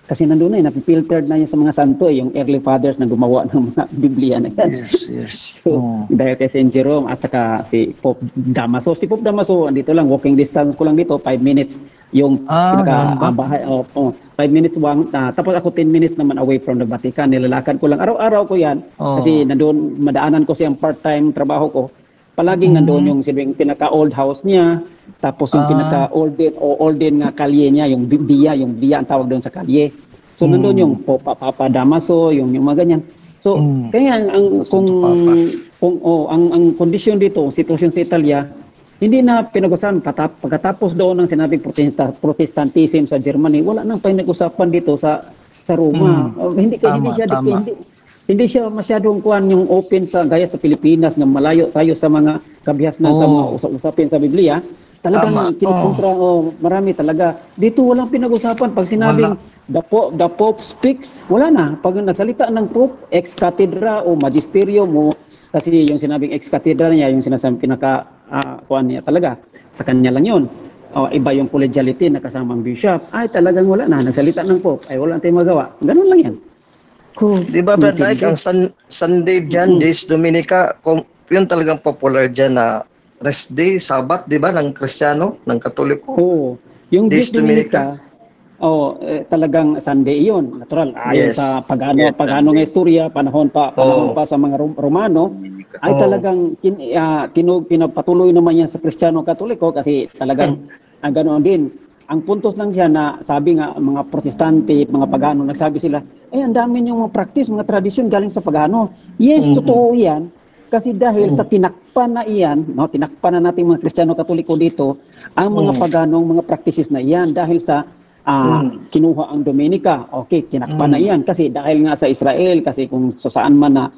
kasi nandun na napifiltered na yan sa mga santo yung early fathers na gumawa ng mga Biblia na yan. Yes. So, dahil kay Saint Jerome at saka si Pope Damaso. Si Pope Damaso, andito lang, walking distance ko lang dito, 5 minutes yung bahay. 5 minutes tapos ako 10 minutes naman away from the Vatican. Nilalakad ko lang. Araw-araw ko yan kasi nandun, madaanan ko siyang part-time trabaho ko. Palaging nandoon yung pinaka-old house niya, tapos yung pinaka-olden nga kalye niya, yung via ang tawag doon sa kalye. So nandoon yung Papa Damaso, yung mga ganyan. So kaya ang kondisyon dito, sitwasyon sa Italia, hindi na pinag-usapan pagkatapos doon ng sinabing Protestantism sa Germany, wala nang pinag-usapan dito sa Roma. Hindi siya masyadong yung open sa gaya sa Pilipinas na malayo tayo sa mga kabihasnan sa mga usapin sa Biblia. Talagang kinukontra marami talaga. Dito walang pinag-usapan pag sinabing the Pope speaks, wala na. Pag nagsalita ng Pope, ex cathedra o magisterium mo, kasi yung sinabing ex cathedra niya, yung sinasabing kuan niya talaga, sa kanya lang yun. Iba yung collegiality na kasamang bishop. Ay talagang wala na. Nagsalita ng Pope, ay wala tayong magawa. Ganun lang yan. Di ba, Brad Mike, ang Sunday dyan, Days Dominica, yun talagang popular dyan na rest day, Sabat, di ba, ng Kristiyano, ng Katoliko? Oo. Yung Days Dominica, talagang Sunday yun. Natural. Ayon sa pagano ng istorya, panahon pa sa mga Romano, ay talagang pinapatuloy naman yan sa Kristiyano Katoliko kasi talagang ganoon din. Ang puntos lang siya na sabi nga mga protestante, mga pagano, nagsabi sila, ang dami niyong mga practice, mga tradisyon galing sa pagano. Yes, totoo yan. Kasi dahil sa tinakpan na iyan, tinakpan na natin mga Kristiyano Katoliko dito, ang mga paganong mga practices na iyan dahil sa kinuha ang Dominica. Okay, tinakpan na iyan kasi dahil nga sa Israel, kasi kung saan man na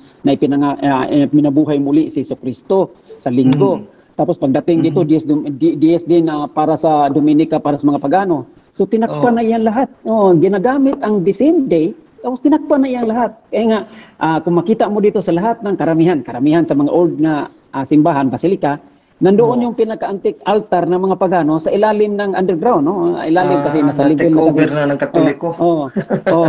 minabuhay muli si Jesucristo sa linggo. Tapos pagdating dito, DS din para sa Dominica, para sa mga pagano. So tinakpan na iyan lahat. Ginagamit ang the same day, tapos tinakpan na iyan lahat. Kaya nga, kung makita mo dito sa lahat ng karamihan sa mga old na simbahan, basilika, Nandoon yung pinaka-antique altar ng mga pagano sa ilalim ng underground, no? Ilalim kasi nasa na-take level na over kasi. na ng Katoliko.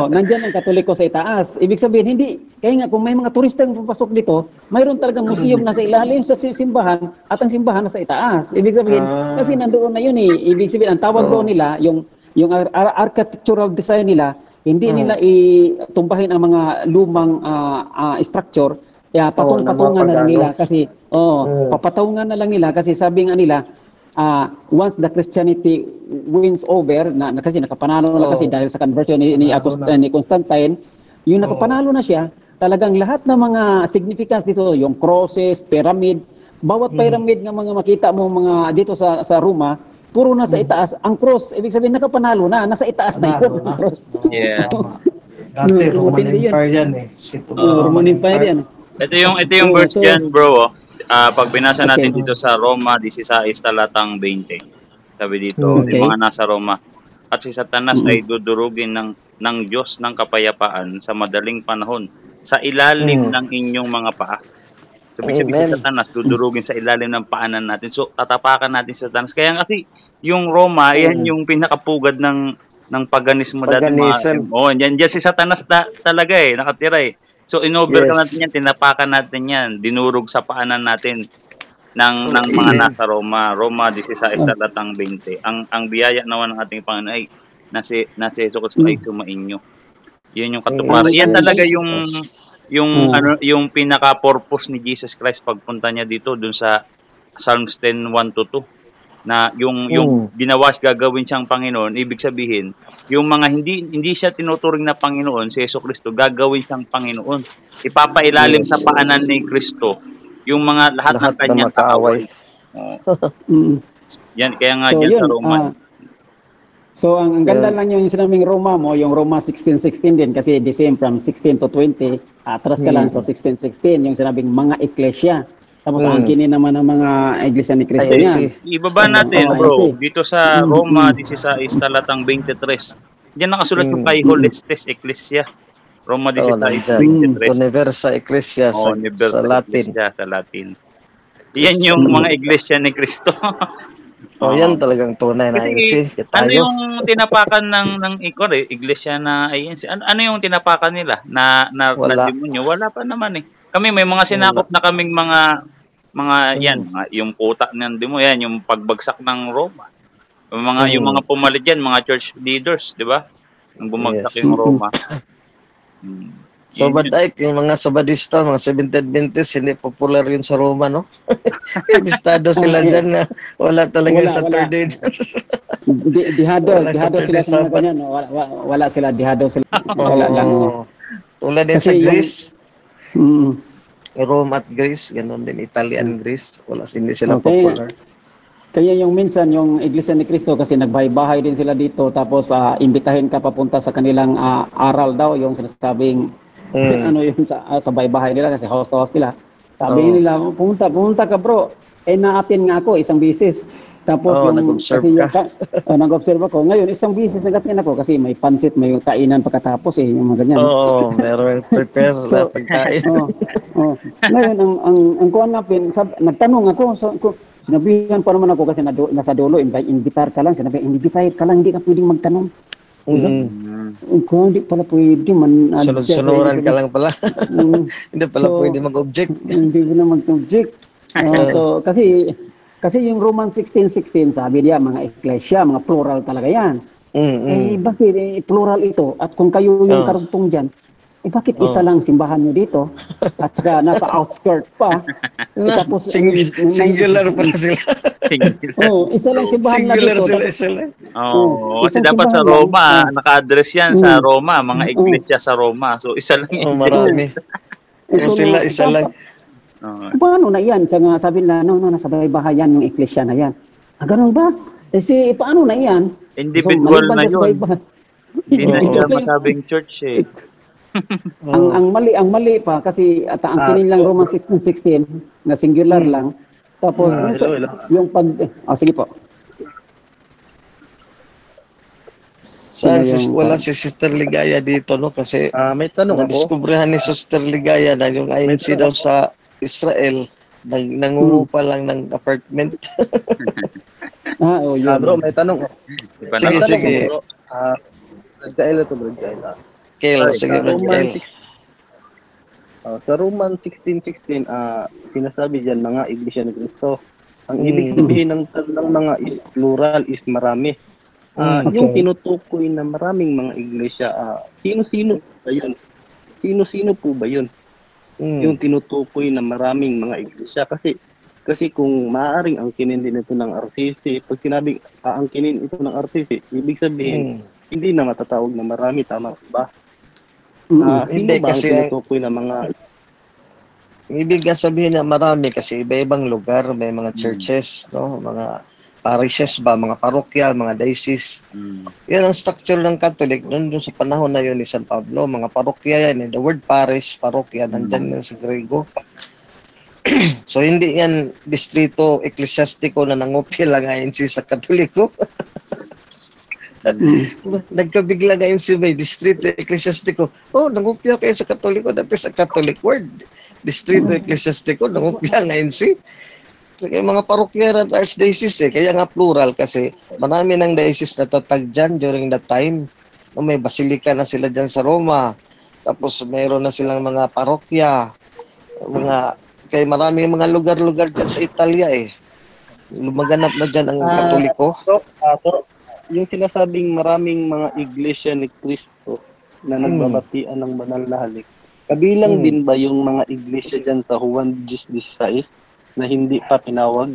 Nandiyan ang Katoliko sa itaas. Ibig sabihin, hindi. Kaya nga, kung may mga turistang papasok dito, mayroon talagang museum na sa ilalim sa simbahan at ang simbahan na sa itaas. Ibig sabihin, kasi nandoon na yun eh. Ibig sabihin, ang tawag doon nila, yung architectural design nila, hindi nila itumbahin ang mga lumang structure. Kaya patung-patungan na lang nila kasi papatungan na lang nila kasi sabi nga nila once the Christianity wins over na kasi nakapanalo na kasi dahil sa conversion ni Constantine, yung nakapanalo na siya, talagang lahat ng mga significance dito, yung crosses, pyramid, bawat pyramid ng mga makita mo mga dito sa Roma, puro na sa itaas. Ang cross, ibig sabihin nakapanalo na, nasa itaas na yung cross. Yeah. Dati, Roman Empire yan eh. Roman Empire yan. Ito yung verse dyan, bro. Pag binasa natin dito sa Roma 16 talatang 20. Sabi dito, yung mga nasa Roma. At si Satanas ay dudurugin ng Diyos ng kapayapaan sa madaling panahon sa ilalim ng inyong mga paa. Sabi si Satanas, dudurugin sa ilalim ng paanan natin. So, tatapakan natin si Satanas. Kaya kasi, yung Roma, yan yung pinakapugad ng paganismo dati. Yan si Satanas talaga nakatira eh. So, in-overcome natin yan, tinapakan natin yan, dinurog sa paanan natin ng mga nasa Roma. Roma 16 talatang 20. Ang biyaya naman ng ating Panginoon ay nasi Jesu Cristo ay sumainyo. Yun yung katuparan. Yan talaga yung pinaka-purpose ni Jesus Christ pagpunta niya dito dun sa Psalms 10:1-2 na yung ginawas gagawin siyang Panginoon, ibig sabihin yung mga hindi siya tinuturing na Panginoon, si Jesu Cristo gagawin siyang Panginoon, ipapailalim sa paanan ni Kristo yung mga lahat ng kanyang kaaway. Yan kaya nga diyan sa Roma. So ang ganda lang yung sinabing Roma mo, yung Roma 16:16 din kasi the same from 16 to 20, atras ka lang sa 16:16 yung sinabing mga eklesia. Tapos angkinin naman ng mga iglesia ni Cristo niya. Ibaba natin, bro, dito sa Roma 16 talatang 23. Diyan nakasulat yung kay Holestes Ecclesia. Roma 16:23. Universa Ecclesia sa Latin. Sa Latin. Yan yung mga iglesia ni Cristo. Yan talagang tunay na INC. Ano yung tinapakan ng iglesia na INC? Ano yung tinapakan nila na demonyo? Wala pa naman eh. Kami may mga sinakop na kaming mga yan, yung puta ng demonyo, yan yung pagbagsak ng Roma. Yung mga pumalit yan, mga church leaders, di ba? Nung bumagsak yung Roma. So, Baday, yung mga Sabadista, mga 17th Adventists, hindi popular yun sa Roma, no? Listado sila dyan na wala talaga sa third day. Dihado sila sa mga ganyan. Wala sila, dihado sila. Wala lang. Wala din sa Greece. Rome at Greece, ganoon din Italian Greece, hindi sila popular. Kaya yung minsan yung Iglesia ni Cristo kasi nagbahay-bahay din sila dito tapos imbitahin ka papunta sa kanilang aral daw yung sinasabing yung sa bahay-bahay nila kasi house to house nila. Sabi nila pumunta ka bro. Na-attend nga ako isang bisis. Tapos nag-observe ako. Ngayon, isang bisis nag-attend ako kasi may pansit, may kainan pagkatapos yung mga ganyan. Meron prepare na pagkain. Ngayon, ang kuwan natin, nagtanong ako, sinabihan pa naman ako kasi nasa dulo, invitar ka lang, invite ka lang, hindi ka pwedeng magtanong. Hindi pala pwede. Sunuran ka lang pala. Hindi pala pwede mag-object. Hindi na mag-object. So, kasi yung Roman 16:16 sabi niya mga eklesia, mga plural talaga yan. Bakit plural ito? At kung kayo yung karugtong dyan, bakit isa lang simbahan nyo dito? At saka nasa outskirt pa. Tapos singular pa sila. Isa lang simbahan na dito. Kasi dapat sa Roma, naka-address yan sa Roma, mga iglesia sa Roma. So isa lang yan. Marami. Sila isa lang. Paano na yan? Sabi nila, nasa bahay-bahay yan, yung iglesia na yan. Ganun ba? Paano na yan? Individual na yun. Hindi na masabing church eh. ang mali pa kasi ang kinilang Roman 16:16 na singular lang. Tapos yung sige po. Wala si Sister Ligaya dito, no? Kasi may tanong ako. Nadiskubrihan ni Sister Ligaya na yung INC daw sa Israel Nangungupa lang ng apartment. Yun. Bro, may tanong. Iba Sige, na- sige. Bro, Brad Jael ito, Brad Jael. Kelo, Sorry, sige, Sa Roman Brad. sa Roman 16:16, sinasabi diyan mga iglesia ni Cristo. Ang ibig sabihin ng mga is plural is marami. Yung Okay. tinutukoy na maraming mga iglesia, sino-sino ba yun? Sino-sino po ba yun? Yung tinutukoy na maraming mga iglesia. Kasi kung maaaring angkinin din ito ng RCC, pag sinabing aangkinin ito ng RCC, ibig sabihin, hindi na matatawag na marami, tama ba? Sino Hindi, ba ang kasi tinutukoy na mga... ibig nga sabihin na marami kasi iba-ibang lugar, may mga churches, no? Mga parishes ba, mga parokya, mga diocese. Yan ang structure ng Catholic doon sa panahon na yun ni San Pablo. Mga parokya yan. The word parish, parokya, nandyan yun sa Grego. So, hindi yan distrito eklesiastiko na nangupil lang ngayon sa Katoliko. Nagkabigla ngayon si may distrito eklesiastiko. Nangupya kayo sa Katoliko. Dati sa Catholic word. Distrito eklesiastiko, nangupya ngayon si. Kaya mga parokya at archdiocese kaya nga plural kasi marami ng diocese na tatag dyan during that time. May basilika na sila dyan sa Roma. Tapos mayroon na silang mga parokya. Kaya marami mga lugar-lugar dyan sa Italia Lumaganap na dyan ang Katoliko. So, yung sinasabing maraming mga iglesia ni Cristo na nagbabatian ng banal na halik, kabilang din ba yung mga iglesia dyan sa Juan 16 na hindi pa tinawag?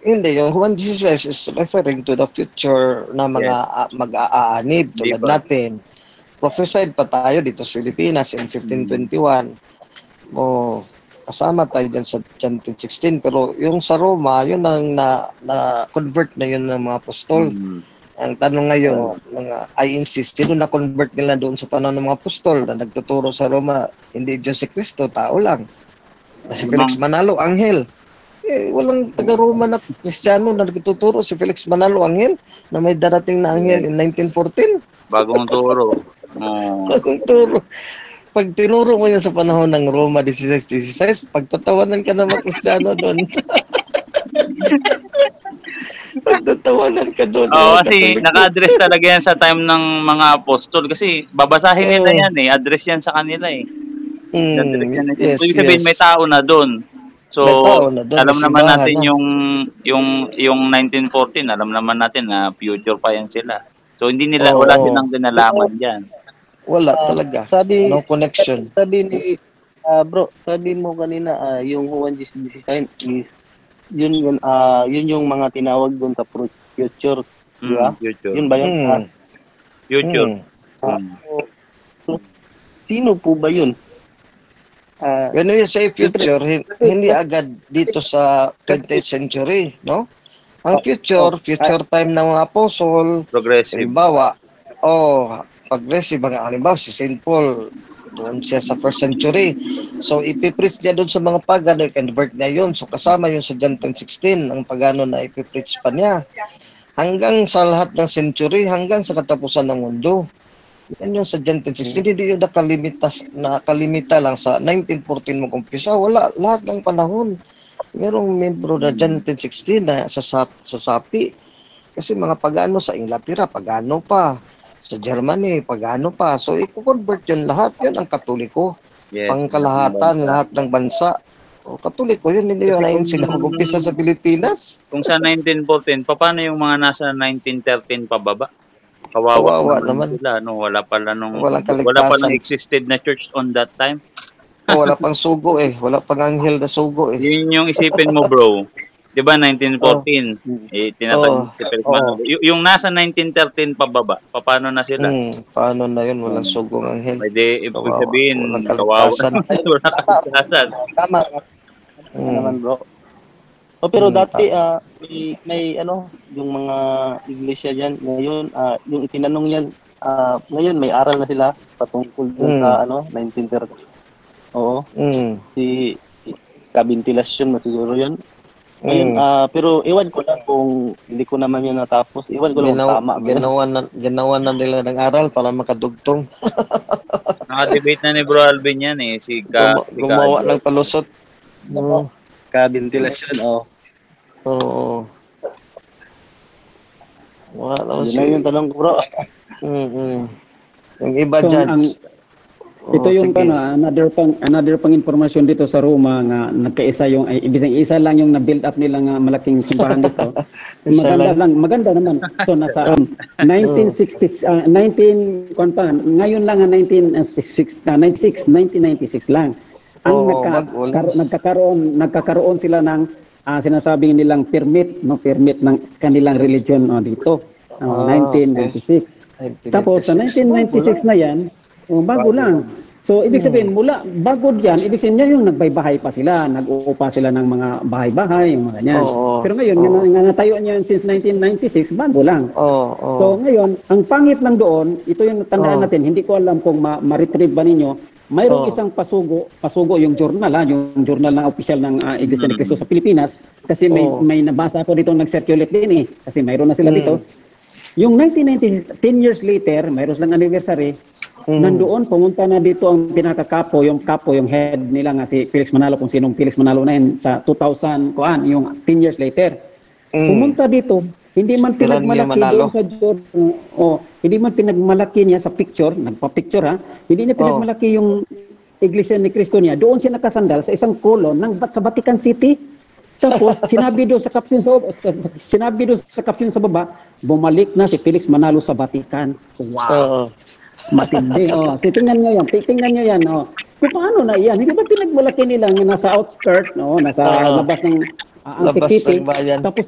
Hindi, yung Juan 16 is referring to the future na mga mag-aanib tulad natin. Prophesied pa tayo dito sa Pilipinas in 1521. Kasama tayo dyan sa John 10:16. Pero yung sa Roma, yun ang na-convert na yun ng mga apostol. Ang tanong ngayon, I insist, sino na-convert nila doon sa panahon ng mga apostol na nagtuturo sa Roma, hindi Diyos si Cristo, tao lang. Si Felix Manalo, anghel. Walang taga-Roma na Kristiyano na nagtuturo si Felix Manalo, anghel, na may darating na anghel in 1914. Bagong turo. Bagong turo. Pag tinuro mo yan sa panahon ng Roma 16:16, pagtatawanan ka na mga Kristiyano doon. Pagtatawanan ka doon. Kasi naka-address talaga yan sa time ng mga apostol. Kasi babasahin nila yan address yan sa kanila Yes, Ibig sabihin may tao na doon. So, alam naman natin yung 1914, alam naman natin na future pa yan sila. So, wala silang dinalaman dyan. Wala talaga. No connection. Sabi mo kanina, yung Juan 16 is yun yung mga tinawag doon sa future, di ba? Future. Yun ba yun? Future. So, sino po ba yun? When we say future, hindi agad dito sa 20th century, no? Ang future time ng mga apostle, Progressive. halimbawa, progressive, halimbawa si St. Paul, doon siya sa 1st century. So, ipipreach niya doon sa mga pagano, i-convert niya yun. So, kasama yun sa John 10:16, ang pagano na ipipreach pa niya. Hanggang sa lahat ng century, hanggang sa katapusan ng mundo. Yan yung sa John 10:16, hindi yung nakalimita lang sa 1914 mo kumpisa. Wala, lahat ng panahon. Merong membro na John 10:16 na sasapi. Kasi mga pagano sa Inglaterra, pagano pa. Sa Germany, pagano pa. So, i-convert yun lahat. Yun ang Katoliko. Yes. Pangkalahatan, lahat ng bansa. Katoliko yun, hindi yun ayun sila mag-umpisa sa Pilipinas. Kung sa 1914, paano yung mga nasa 1913 pababa? Kawawa naman sila, no? Wala pala kaligtasan. palang existed na church on that time. Wala pang sugo Wala pang anghel na sugo Yun yung isipin mo, bro. 'Di ba 1914? Tinatawag si Felix Manalo. Yung nasa 1913 pababa, paano na sila? Paano na yun? Walang sugong anghel. Pwede ibig sabihin, walang kawawa. kaligtasan. Wala kaligtasan. Tama naman, bro. Pero dati may yung mga iglesia diyan ngayon, yung itinanong yan, ngayon may aral na sila patungkol dun sa 1930. Oo. Si kabintilasyon na siguro 'yan. Ngayon, pero iwan ko lang kung hindi ko naman yun natapos. Iwan ko lang kung tama. Ginawa na nila ng aral para makadugtong. Naka-debate na ni Bro Alvin yan Si gumawa ng palusot. No. Ka-ventilasyon, oh. Oo. Wala naman Yun na yung tanong ko, bro. Yung iba So, dyan. ito yung sige. another pang informasyon dito sa Roma nga nagkaisa yung ibig sabihin isa lang yung na-build up nila nga malaking simbahan dito. Isa Maganda naman. So nasa 1960 ngayon lang 1996 lang. Ang nagkakaroon sila ng sinasabing nilang permit ng kanilang religion dito. 1996. Tapos sa 1996 na yan, bago lang. So, ibig sabihin, bago dyan, ibig sabihin yung nagbaybahay pa sila, nag-uupa sila ng mga bahay-bahay, yung mga ganyan. Pero ngayon, nga natayo niya since 1996, bago lang. So, ngayon, ang pangit lang doon, ito yung tandaan natin, hindi ko alam kung ma-retrieve ba ninyo, mayroong isang pasugo yung journal, yung journal na official ng Iglesia ni Cristo sa Pilipinas, kasi may nabasa ko dito nag-circulate din kasi mayroon na sila dito. Yung 1996, 10 years later, mayroon silang anniversary, nandoon, pumunta na dito ang pinakakapo, yung head nila nga si Felix Manalo, kung sinong Felix Manalo na yun, sa 2000, yung 10 years later. Pumunta dito, hindi man pinagmalaki doon sa hindi man pinagmalaki niya sa picture, nagpa-picture hindi niya pinagmalaki yung Iglesia ni Cristo niya, doon siya nakasandal sa isang kolon sa Vatican City. Tapos sinabi doon sa caption sa baba, bumalik na si Felix Manalo sa Vatican. Wow. Matindi. Titingnan niyo yan. Kung paano na yan? Hindi ba pinagmalaki nila nga nasa outskirt, nasa labas ng Antiquity. Tapos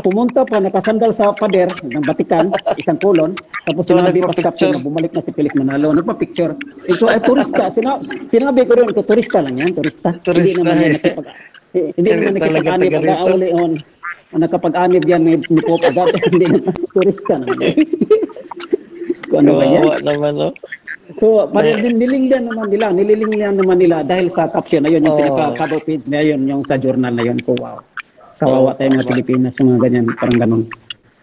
pumunta pa, nakasandal sa pader ng Vatican, isang kolon. Tapos sinabi pa sa caption na bumalik na si Felix Manalo. Nagpa-picture. Ito ay turista. Sinabi ko rin, turista lang yan. Turista. Hindi naman nakipag-anib pag-auli nakapag-anib yan ni Pope agad. Hindi naman turista naman. Kung ano ba yan? So, nililingyan naman nila dahil sa caption na yun, yung pinaka-cover page na yun, yung sa journal na yun. Wow. Kawawa tayo mga Pilipinas, mga ganyan, parang ganun.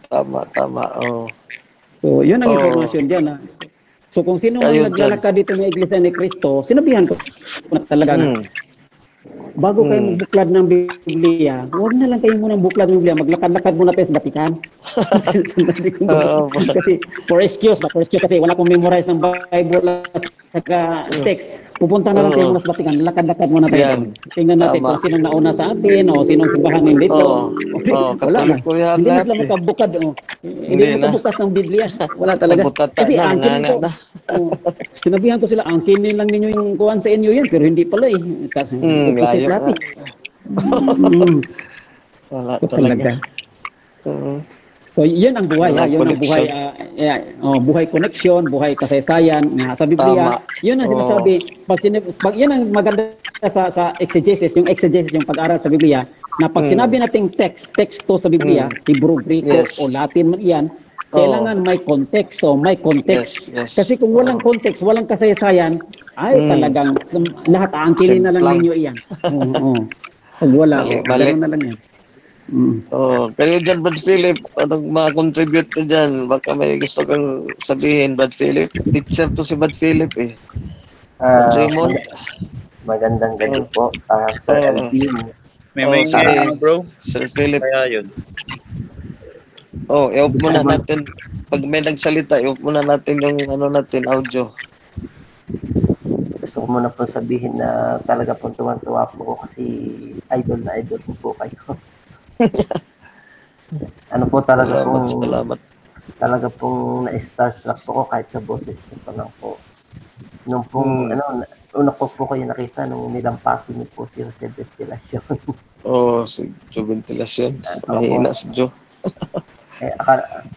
Tama. So, yun ang informasyon dyan. So, kung sino ang naglalakad dito ng Iglesia ni Cristo, sinabihan ko na talaga bago kayo magbuklad ng Biblia, huwag na lang kayo munang buklad ng Biblia, maglakad-lakad muna tayo sa Vatican. Kasi for excuse kasi wala akong memorize ng Bible at saka text. Pupunta na lang tayo muna sa Vatican, lakad-lakad muna tayo. Tingnan natin kung sinong nauna sa atin o sinong simbahan dito. Wala na. Hindi na sila magkabukad. Hindi na magkabukas ng Biblia. Wala talaga. Kasi angkin ko. Sinabihan ko sila, angkinin lang ninyo yung kuwan sa inyo yan, pero hindi pala kasi layo natin. Wala talaga. So, yan ang buhay. Yun ang buhay. Buhay connection, buhay kasaysayan. Sa Biblia, yun ang sinasabi. Pag yan ang maganda sa exegesis, yung pag-aral sa Biblia, na pag sinabi nating teksto sa Biblia, Hebrew, Greek, o Latin man yan, kailangan may context. So, may context. Yes. Kasi kung walang context, walang kasaysayan, ay talagang lahat aangkinin na lang ninyo iyan. Pag wala, gano'n na lang yan. Kayo dyan, Brad Philip, anong ma-contribute ka dyan? Baka may gusto kang sabihin, Brad Philip. Teacher to si Brad Philip Raymond. Magandang gabi po. Sir Alvin. May bro? Sir Philip. Kaya yun. I-off muna natin. Pag may nagsalita, i-off muna natin yung audio. Gusto ko muna po sabihin na talaga po tuwan-tuwa po kasi idol ko po kayo. Ano po talaga Salamat. Talaga pong na-starstruck po ko kahit sa boses ko pa lang po. Nung pong, una po kayo nakita nung nilampaso niyo po si Jose Ventilacion. Si Joe Ventilacion. Mahina si Joe.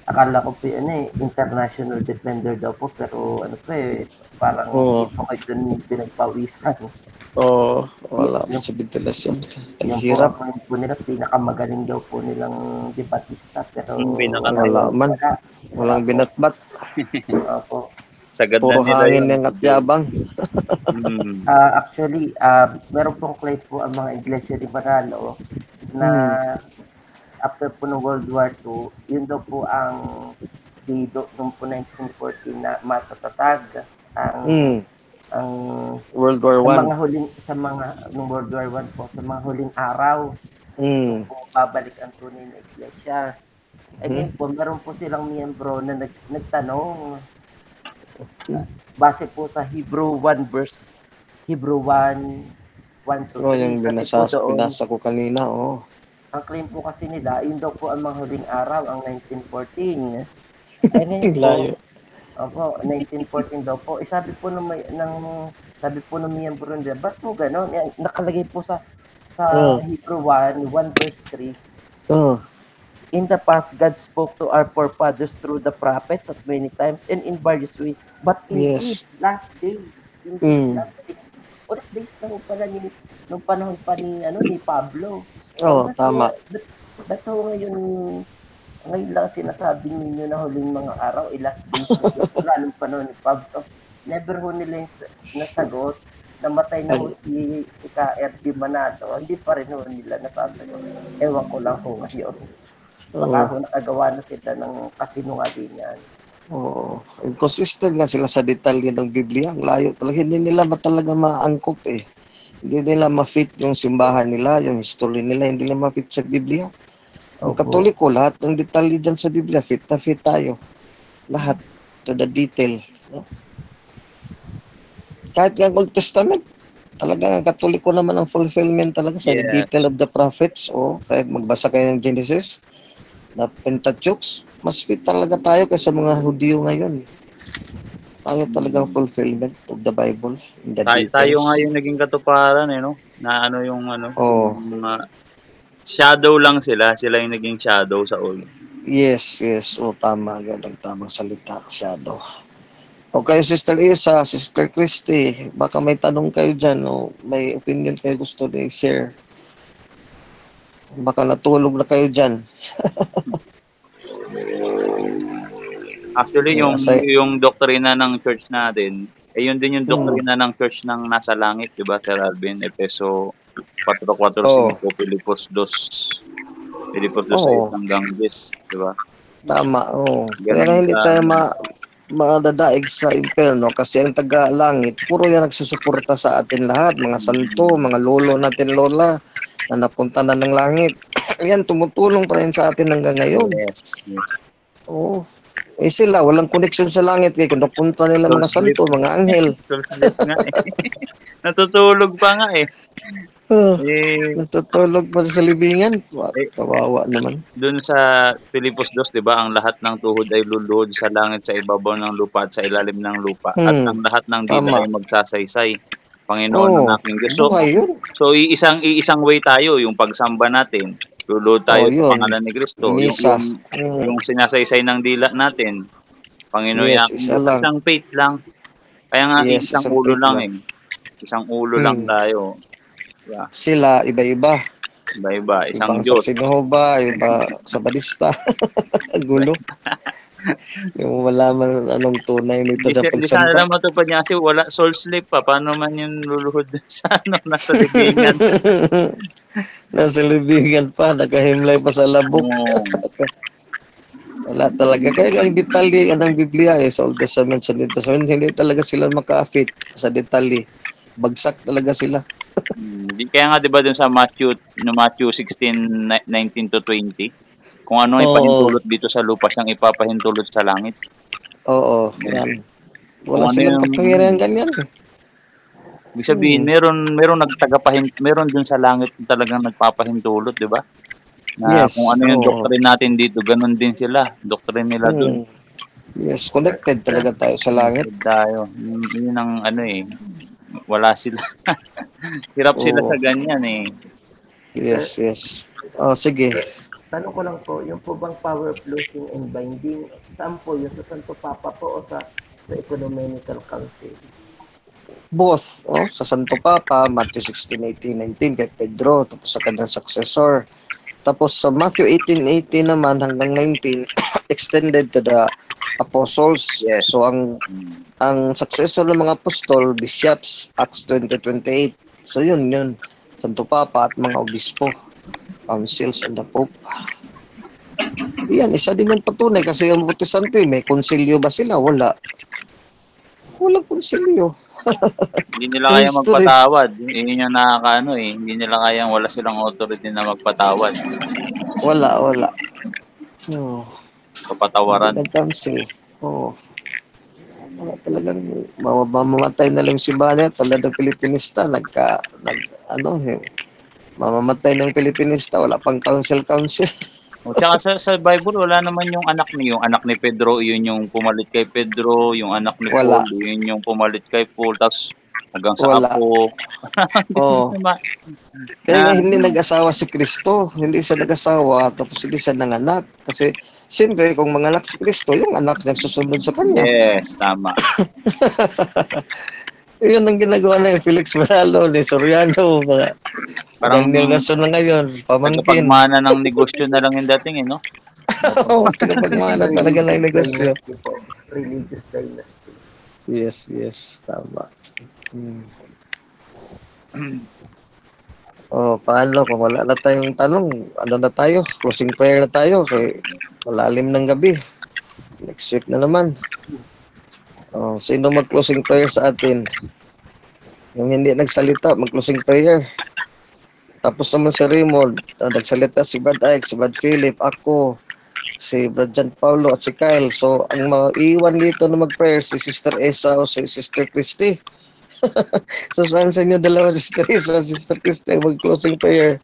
Akala ko po international defender daw po, pero parang hindi po kayo dun pinagpawisan. Wala po sa Ventilacion. Ang Yung hirap. po nila, pinakamagaling daw po nilang debatista, pero Walang binatbat. Opo. Sagad Puro na nila hangin ng at yabang. Actually, meron pong claim po ang mga Iglesia ni Manalo na after po ng World War II, yun daw po ang noong po 1914 na matatatag ang ang World War sa One. mga huling nung World War I po, sa mga huling araw Mm. kung babalik ang tunay na iglesia. Ngayon po, meron po silang miyembro na nagtanong base po sa Hebrew 1 verse, Hebrew 1 to 3. Oh, yung Sabi po doon, binasa ko kanina, oh. ang claim po kasi nila, yun daw po ang mga huling araw, ang 1914. Ay ngayon po, Layo. opo, 1914 daw po. Sabi po ng miyembro nila, ba't po gano'n? Nakalagay po sa Hebrew 1 verse 3. Oh. In the past, God spoke to our forefathers through the prophets at many times and in various ways. But in these last days, last days na po pala nung panahon pa ni Pablo. Oh, tama. Ba't ho ngayon lang sinasabi ninyo na huling mga araw, last days na wala nung panahon ni Pablo. Never ho nila yung nasagot. Namatay na ho si KRD Manado. Hindi pa rin ho nila nasasagot. Ewan ko lang ho ngayon. Baka ho nakagawa na sila ng kasinungalingan. Oo. Inconsistent nga sila sa detalye ng Biblia. Ang layo talaga. Hindi nila talaga maangkop eh. Hindi nila ma-fit yung simbahan nila, yung history nila, hindi nila ma-fit sa Biblia. Ang Katoliko, lahat ng detalye dyan sa Biblia, fit na fit tayo. Lahat. To the detail. No? Kahit nga Old Testament, talaga ang Katoliko naman ang fulfillment talaga sa detail of the prophets. O, kahit magbasa kayo ng Genesis, na Pentateuch, mas fit talaga tayo kaysa mga Hudyo ngayon. Tayo talagang fulfillment of the Bible. Tayo nga yung naging katuparan no? Na yung mga shadow lang sila yung naging shadow sa old. Yes. O, tama. Yan ang tamang salita, shadow. O kayo, Sister Isa, Sister Christy, baka may tanong kayo dyan o may opinion kayo gusto na i-share. Baka natulog na kayo dyan. Actually, yung doktrina ng church natin, yun din yung doktrina ng church ng nasa langit, di ba, Sir Alvin? Efeso 4:4, Filipos 2, Filipos 2:6 hanggang 10, di ba? Tama, Kaya hindi tayo madadaig sa impyerno kasi ang taga-langit, puro yan nagsusuporta sa atin lahat, mga santo, mga lolo natin, lola, na napunta na ng langit. Yan, tumutulong pa rin sa atin hanggang ngayon. Yes. Oo. Sila, walang connection sa langit. Kaya kung napunta nila mga santo, mga anghel. Natutulog pa nga eh. Natutulog pa sa libingan. Kawawa naman. Doon sa Filipos 2, di ba, ang lahat ng tuhod ay luluhod sa langit, sa ibabaw ng lupa at sa ilalim ng lupa. At ang lahat ng dila ay magsasaysay. Panginoon ng aking Diyos. So iisang way tayo, yung pagsamba natin. Luluhod tayo sa pangalan ni Kristo. Yung sinasaysay ng dila natin. Panginoon isang faith lang. Kaya nga isang ulo lang eh. Isang ulo lang tayo. Yeah. Sila, iba-iba. Iba-iba. Isang ibang Diyos. Sa Sinhoba, iba sa Badista. Gulo. Yung wala man anong tunay nito na pagsamba. Hindi sana lang matupad niya kasi wala soul sleep pa. Paano man yung luluhod sa nasa libingan? Nasa libingan pa, nakahimlay pa sa labok. Wala talaga. Kaya ang detalye ng Biblia sa Old Testament, sa New Testament, hindi talaga sila maka-fit sa detalye. Bagsak talaga sila. Kaya nga 'di ba dun sa Matthew 16:19 to 20, kung ano ipahintulot dito sa lupa siyang ipapahintulot sa langit. Oo, yan. Wala silang kapangyarihan ganyan. Ibig sabihin, meron meron dun sa langit talagang nagpapahintulot, 'di ba? Na kung ano yung doctrine natin dito, ganun din sila. Doctrine nila dun. Yes, connected talaga tayo sa langit. Tayo. Yun ang wala sila. Hirap sila sa ganyan eh. Yes. Sige. Tanong ko lang po, yung po bang power of losing and binding, saan po? Yung sa Santo Papa po o sa Ecumenical Council? Both. Sa Santo Papa, Matthew 16:18-19 kay Pedro, tapos sa kanyang successor. Tapos sa Matthew 18:18 naman hanggang 19, extended to the apostles. Yes. So ang successor ng mga apostol, bishops, Acts 20:28. So yun. Santo Papa at mga obispo, councils and the Pope. Yan, isa din yung patunay kasi yung Protestanto may konsilyo ba sila? Wala. Walang konsilyo. Hindi nila kaya History. magpatawad. Yun yung nakakaano eh. Hindi nila kayang, wala silang authority na magpatawad. Wala. Oo. Papatawaran. Nag-cancel. Oo. Wala talagang mamamatay na lang si Banya tulad ng Pilipinista. Mamamatay ng Pilipinista. Wala pang council. O, tsaka sa Bible, wala naman yung anak ni Pedro, yun yung pumalit kay Pedro, yung anak ni Wala. Paul, yun yung pumalit kay Paul, tapos hanggang sa Wala. Apo. Oo. Kaya nga hindi nag-asawa si Kristo. Hindi siya nag-asawa, tapos hindi siya nanganak. Kasi, siyempre, kung manganak si Kristo, yung anak niya susunod sa kanya. Yes, tama. Yun ang ginagawa na yung Felix Manalo, ni Soriano, mga Parang Daniel Nason na ngayon, pamangkin. pagmana ng negosyo na lang yung dating, no? Oo, tagapagmana talaga ng negosyo. Religious dynasty. Yes, tama. Paano kung wala na tayong tanong, ano na tayo? Closing prayer na tayo kay malalim ng gabi. Next week na naman. Sino mag-closing prayer sa atin? Yung hindi nagsalita, mag-closing prayer. Tapos naman si Raymond, nagsalita si Brad Ike, si Brad Philip, ako, si Brad John Paulo at si Kyle. So, ang iwan dito na mag-prayer, si Sister Esa o si Sister Christy. So, saan sa inyo dalawa, Sister Esa, Sister Christy, mag-closing prayer?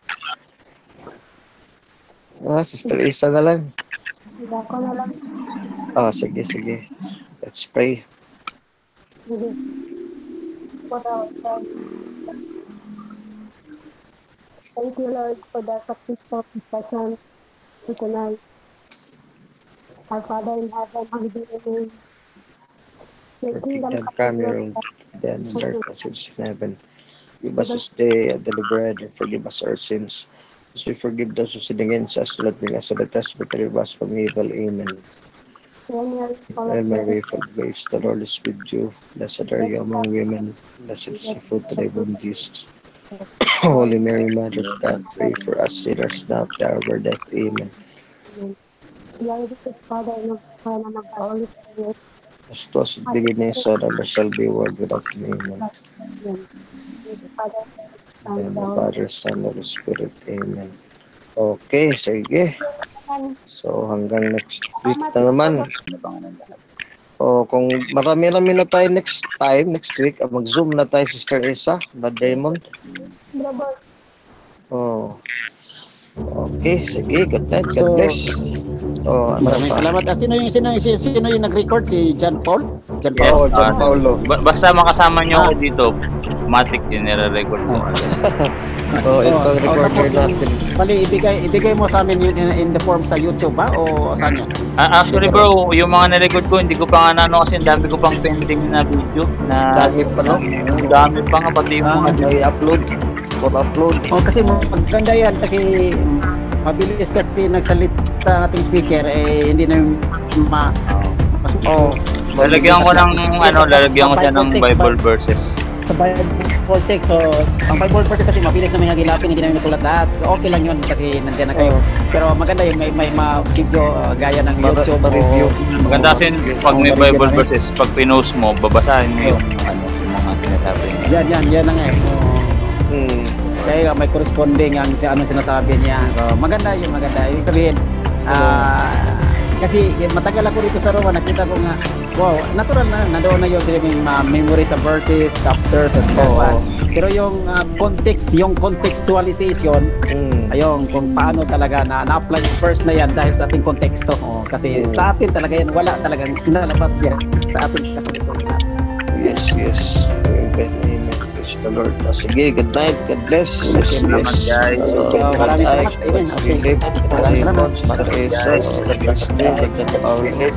Sister Esa na lang. Ako na lang. Sige. Let's pray. Thank you, Lord, for the successful discussion tonight. Our Father in heaven, hallowed be your name. Your kingdom Come your own, then earth as it is in heaven. Give us this day our daily bread, and forgive us our sins, as we forgive those who sin against us. Let us not us, but deliver us from evil. Amen. And Mary, full of grace, the Lord is with you. Blessed are you among women. Blessed is the fruit of thy womb, Jesus. Holy Mary, Mother of God, pray for us sinners now at the hour of our death. Amen. Glory be to the Father, and of the Son, and of the Holy Spirit. As it was in the beginning, so now there shall be a world without end. Amen. And the Father, Son, and the Spirit. Amen. Okay, sige. So, hanggang next week na naman. Kung marami-rami na tayo next week, mag-zoom na tayo, Sister Esa, Brad Raymond. Okay, sige, good night, God bless. Maraming salamat. Sino yung nag-record? Si John Paul? Yes, John Paulo. Basta makasama nyo ako dito, matik din nire-record ko. Ito ang recorder natin. Bali, ibigay mo sa amin yun in the form sa YouTube ba? O saan yan? Actually bro, yung mga na-record ko, hindi ko pa nga kasi ang dami ko pang pending na video. Dami pa, no? Ang dami pa nga, pati yung mga i-upload. For upload. Kasi maganda yan kasi mabilis kasi nagsalita ating speaker hindi na yung lalagyan ko siya ng Bible verses. Sa Bible text, so ang Bible verses kasi mabilis naman hagilapin, hindi namin masulat lahat. So, okay lang yun kasi nandiyan na kayo. Pero maganda yung may video gaya ng YouTube review. Maganda kasi pag may Bible verses, pag pinost mo, babasahin mo yung mga sinasabi niya. Yan na nga. Kaya may corresponding ang sinasabi niya. So, maganda. Ibig sabihin, kasi matagal ako dito sa Roma, nakita ko nga, wow, natural na, nandoon na yung memory sa verses, chapters, and so on. Pero yung contextualization, ayun, kung paano talaga na-apply first na yan dahil sa ating konteksto. Kasi sa atin talaga yan, wala talagang nalabas yan sa ating kasulito. Yes. Amen. Praise the Lord. Sige, good night. God bless. Salamat guys. Maraming salamat. Philip, Sister Esa, Sister Christy, Brad John Paulo.